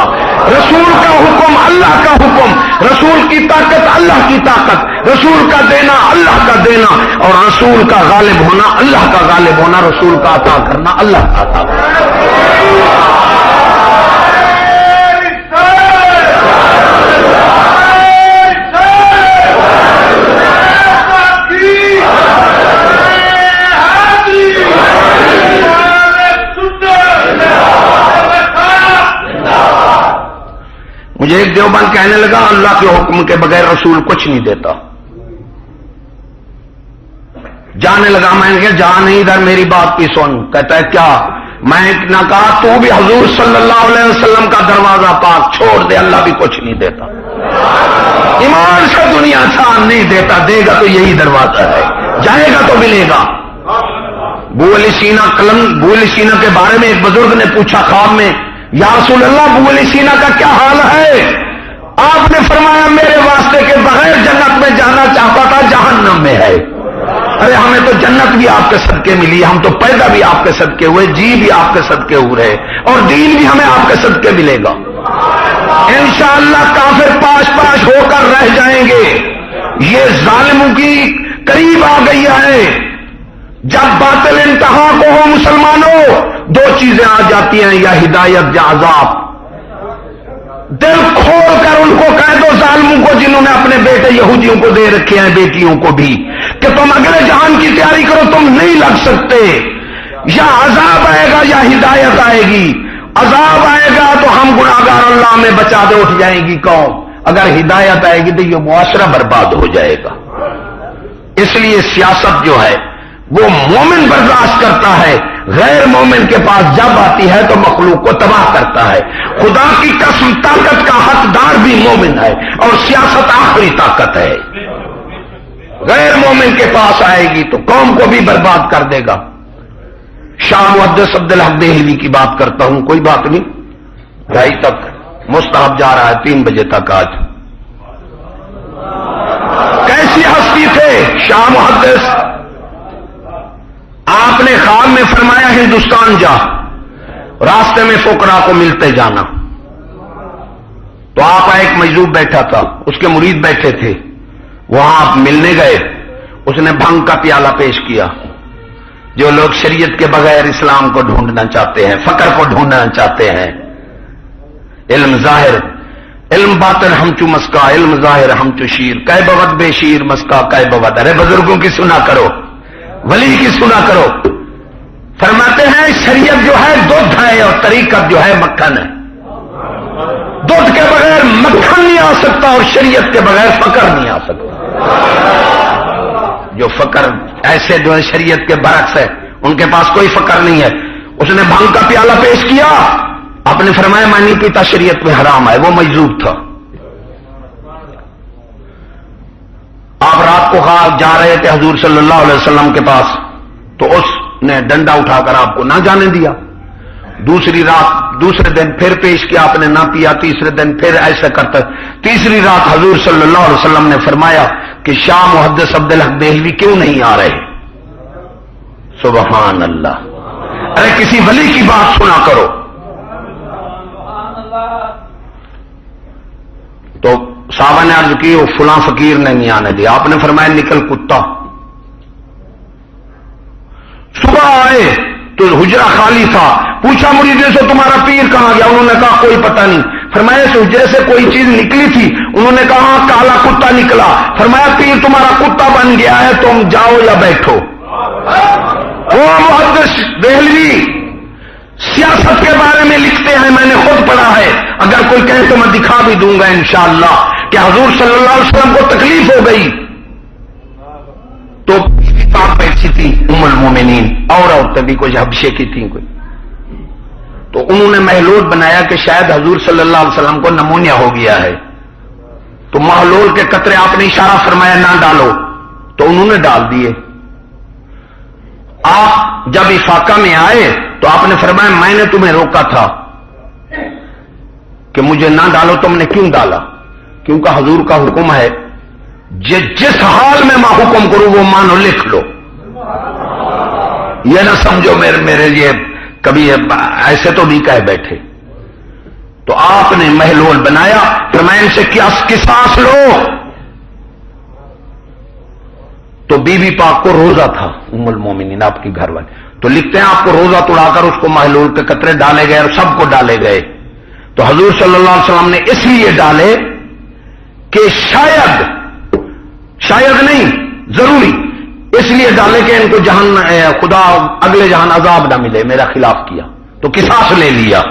رسول کا حکم اللہ کا حکم، رسول کی طاقت اللہ کی طاقت، رسول کا دینا اللہ کا دینا، اور رسول کا غالب ہونا اللہ کا غالب ہونا، رسول کا عطا کرنا اللہ کا عطا کرنا۔ مجھے ایک دیوبند کہنے لگا اللہ کے حکم کے بغیر رسول کچھ نہیں دیتا۔ جانے لگا، میں نے کہا جا نہیں ادھر میری بات کی سن۔ کہتا ہے کیا؟ میں نہ کہا تو بھی حضور صلی اللہ علیہ وسلم کا دروازہ پاک چھوڑ دے، اللہ بھی کچھ نہیں دیتا۔ ایمان سے دنیا چھان نہیں دیتا، دے گا تو یہی دروازہ ہے، جائے گا تو ملے گا۔ ابو علی سینا کے بارے میں ایک بزرگ نے پوچھا خواب میں، یا رسول اللہ ابو علی سینا کا کیا حال ہے؟ آپ نے فرمایا میرے واسطے کے بغیر جنت میں جانا چاہتا تھا، جہنم میں ہے۔ ارے ہمیں تو جنت بھی آپ کے صدقے ملی، ہم تو پیدا بھی آپ کے صدقے ہوئے، جی بھی آپ کے صدقے ہوئے، اور دین بھی ہمیں آپ کے صدقے ملے گا۔ انشاءاللہ کافر پاش پاش ہو کر رہ جائیں گے۔ یہ ظالموں کی قریب آ گئی ہے۔ جب باطل انتہا کو ہو مسلمانوں، 2 چیزیں آ جاتی ہیں، یا ہدایت یا عذاب۔ دل کھول کر ان کو کہہ دو ظالموں کو جنہوں نے اپنے بیٹے یہودیوں کو دے رکھے ہیں، بیٹیوں کو بھی، کہ تم اگلے جہان کی تیاری کرو، تم نہیں لگ سکتے۔ یا عذاب آئے گا یا ہدایت آئے گی۔ عذاب آئے گا تو ہم گناہگار اللہ میں بچا دے اٹھ جائیں گی قوم، اگر ہدایت آئے گی تو یہ معاشرہ برباد ہو جائے گا۔ اس لیے سیاست جو ہے وہ مومن برداشت کرتا ہے، غیر مومن کے پاس جب آتی ہے تو مخلوق کو تباہ کرتا ہے۔ خدا کی قسم طاقت کا حقدار بھی مومن ہے، اور سیاست آخری طاقت ہے۔ غیر مومن کے پاس آئے گی تو قوم کو بھی برباد کر دے گا۔ شاہ محدث عبدالحق دہلوی کی بات کرتا ہوں، کوئی بات نہیں، 2:30 تک مستحب جا رہا ہے، 3 بجے تک آج۔ کیسی ہستی تھے شاہ محدث؟ آپ نے خواب میں فرمایا ہندوستان جا، راستے میں فقراء کو ملتے جانا۔ تو آپ ایک مجذوب بیٹھا تھا، اس کے مرید بیٹھے تھے، وہاں آپ ملنے گئے، اس نے بھنگ کا پیالہ پیش کیا۔ جو لوگ شریعت کے بغیر اسلام کو ڈھونڈنا چاہتے ہیں، فقر کو ڈھونڈنا چاہتے ہیں، علم ظاہر علم باطن ہم چو مسکا، علم ظاہر ہم چو شیر، کئے بود بے شیر مسکا کئے بود۔ ارے بزرگوں کی سنا کرو، ولی کی سنا کرو۔ فرماتے ہیں شریعت جو ہے دودھ ہے اور طریقت جو ہے مکھن ہے۔ مکھن نہیں آ سکتا اور شریعت کے بغیر فقر نہیں آ سکتا. جو فقر ایسے جو ہے شریعت کے برعکس ہے ان کے پاس کوئی فقر نہیں ہے. اس نے بھنگ کا پیالہ پیش کیا, آپ نے فرمایا میں نہیں پیتا, شریعت میں حرام ہے, وہ مجذوب تھا. آپ رات کو جا رہے تھے حضور صلی اللہ علیہ وسلم کے پاس, تو اس نے ڈنڈا اٹھا کر آپ کو نہ جانے دیا. دوسری رات دوسرے دن پھر پیش کیا, آپ نے نہ پیا. تیسرے دن پھر ایسا کرتا. تیسری رات حضور صلی اللہ علیہ وسلم نے فرمایا کہ شاہ محدث عبدالحق دہلوی کیوں نہیں آ رہے. سبحان اللہ. ارے کسی ولی کی بات سنا کرو. تو صحابہ نے عرض کی وہ فلاں فقیر نے نہیں آنے دیا. آپ نے فرمایا نکل کتا. صبح آئے تو حجرہ خالی تھا. پوچھا مریدوں سے تمہارا پیر کہاں گیا؟ انہوں نے کہا کوئی پتہ نہیں. فرمایا اس حجرے سے کوئی چیز نکلی تھی؟ انہوں نے کہا کالا کتا نکلا. فرمایا پیر تمہارا کتا بن گیا ہے, تم جاؤ یا بیٹھو. وہ محدث دہلوی سیاست کے بارے میں لکھتے ہیں, میں نے خود پڑھا ہے. اگر کوئی کہے تو میں دکھا بھی دوں گا انشاءاللہ کہ حضور صلی اللہ علیہ وسلم کو تکلیف ہو گئی تو پاک بیٹھی تھی ام المومنین, اور عورتیں بھی کچھ حبشے کی تھیں کوئی, تو انہوں نے محلول بنایا کہ شاید حضور صلی اللہ علیہ وسلم کو نمونیا ہو گیا ہے. تو محلول کے قطرے آپ نے اشارہ فرمایا نہ ڈالو, تو انہوں نے ڈال دیے. آپ جب افاقہ میں آئے تو آپ نے فرمایا میں نے تمہیں روکا تھا کہ مجھے نہ ڈالو, تم نے کیوں ڈالا؟ کیونکہ حضور کا حکم ہے جس حال میں میں حکم کروں وہ مانو, لکھ لو. یہ نہ سمجھو میرے لیے کبھی ایسے تو نہیں کہہ بیٹھے. تو آپ نے محلول بنایا, فرمایا ان سے قصاص لو. تو بی بی پاک کو روزہ تھا, ام المومنین آپ کی گھر والے, تو لکھتے ہیں آپ کو روزہ توڑا کر اس کو محلول کے قطرے ڈالے گئے اور سب کو ڈالے گئے. تو حضور صلی اللہ علیہ وسلم نے اس لیے ڈالے کہ شاید نہیں ضروری, اس لیے ڈالے کہ ان کو جہان خدا اگلے جہان عذاب نہ ملے, میرا خلاف کیا تو قصاص لے لیا.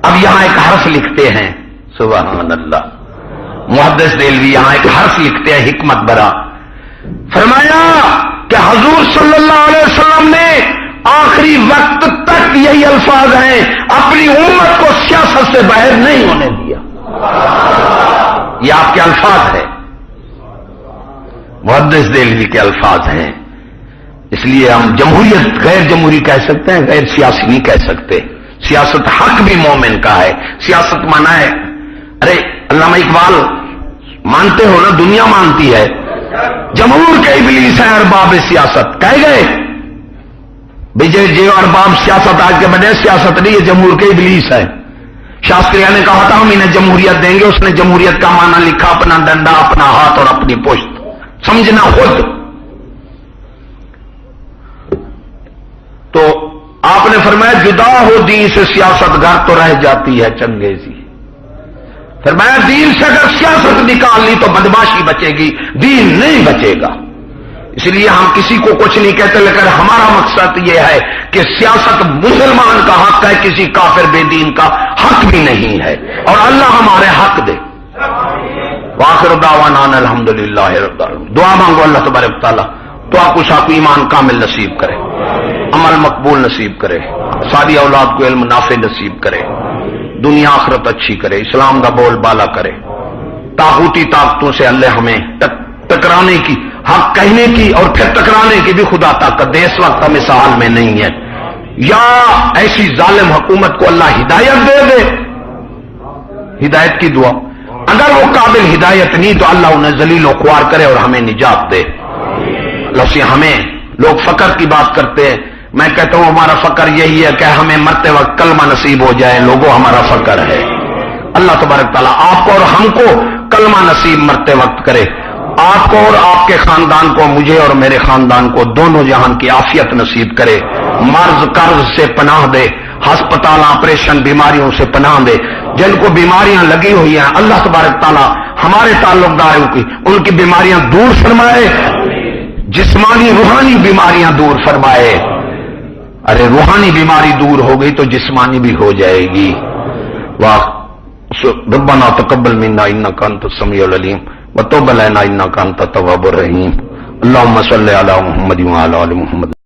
اب یہاں ایک حرف لکھتے ہیں, سبحان اللہ, محدث دہلوی یہاں ایک حرف لکھتے ہیں حکمت برا. فرمایا کہ حضور صلی اللہ علیہ وسلم نے آخری وقت تک یہی الفاظ ہیں, اپنی امت کو سیاست سے باہر نہیں ہونے دیا. یہ آپ کے الفاظ ہیں, محدث دہلوی کے الفاظ ہیں. اس لیے ہم جمہوریت غیر جمہوری کہہ سکتے ہیں, غیر سیاسی نہیں کہہ سکتے. سیاست حق بھی مومن کا ہے. سیاست مانا ہے, ارے علامہ اقبال مانتے ہو نا, دنیا مانتی ہے جمہور کے ابلیس ہیں ارباب سیاست. کہہ گئے جو ارباب سیاست آج کے بنے سیاست نہیں, یہ جمہور کے ابلیس ہے. شاستریہ نے کہا تھا ہم انہیں جمہوریت دیں گے, اس نے جمہوریت کا معنی لکھا اپنا ڈنڈا, اپنا ہاتھ اور اپنی پشت. سمجھنا خود. تو آپ نے فرمایا جدا ہو دین سے سیاست گھر تو رہ جاتی ہے چنگیزی. فرمایا دین سے اگر سیاست نکال لی تو بدماشی بچے گی, دین نہیں بچے گا. اس لیے ہم کسی کو کچھ نہیں کہتے, لیکن ہمارا مقصد یہ ہے کہ سیاست مسلمان کا حق ہے, کسی کافر بے دین کا حق بھی نہیں ہے, اور اللہ ہمارے حق دے. وآخر دعوانا الحمدللہ رب العالمین. دعا مانگو اللہ تبارک تعالیٰ تو آپ کو ساتھ ایمان کامل نصیب کرے, عمل مقبول نصیب کرے, ساری اولاد کو علم نافع نصیب کرے, دنیا آخرت اچھی کرے, اسلام کا بول بالا کرے. طاغوتی طاقتوں سے اللہ ہمیں ٹکرانے کی, حق کہنے کی اور پھر ٹکرانے کی بھی خدا طاقت دے. اس وقت ہم اس حال میں نہیں ہے. یا ایسی ظالم حکومت کو اللہ ہدایت دے دے, ہدایت کی دعا. اگر وہ قابل ہدایت نہیں تو اللہ انہیں ذلیل و خوار کرے اور ہمیں نجات دے. اللہ سے ہمیں لوگ فقر کی بات کرتے ہیں, میں کہتا ہوں ہمارا فقر یہی ہے کہ ہمیں مرتے وقت کلمہ نصیب ہو جائے. لوگوں ہمارا فقر ہے. اللہ تبارک تعالیٰ آپ کو اور ہم کو کلمہ نصیب مرتے وقت کرے. آپ کو اور آپ کے خاندان کو, مجھے اور میرے خاندان کو دونوں جہان کی عافیت نصیب کرے. مرض قرض سے پناہ دے, ہسپتال آپریشن بیماریوں سے پناہ دے. جن کو بیماریاں لگی ہوئی ہیں اللہ تبارک تعالیٰ ہمارے تعلق داروں کی ان کی بیماریاں دور فرمائے, جسمانی روحانی بیماریاں دور فرمائے. ارے روحانی بیماری دور ہو گئی تو جسمانی بھی ہو جائے گی. واہ ربنا تقبل منا انك انت السميع العليم وتب علينا انك انت التواب الرحيم اللهم صل على محمد وعلى ال محمد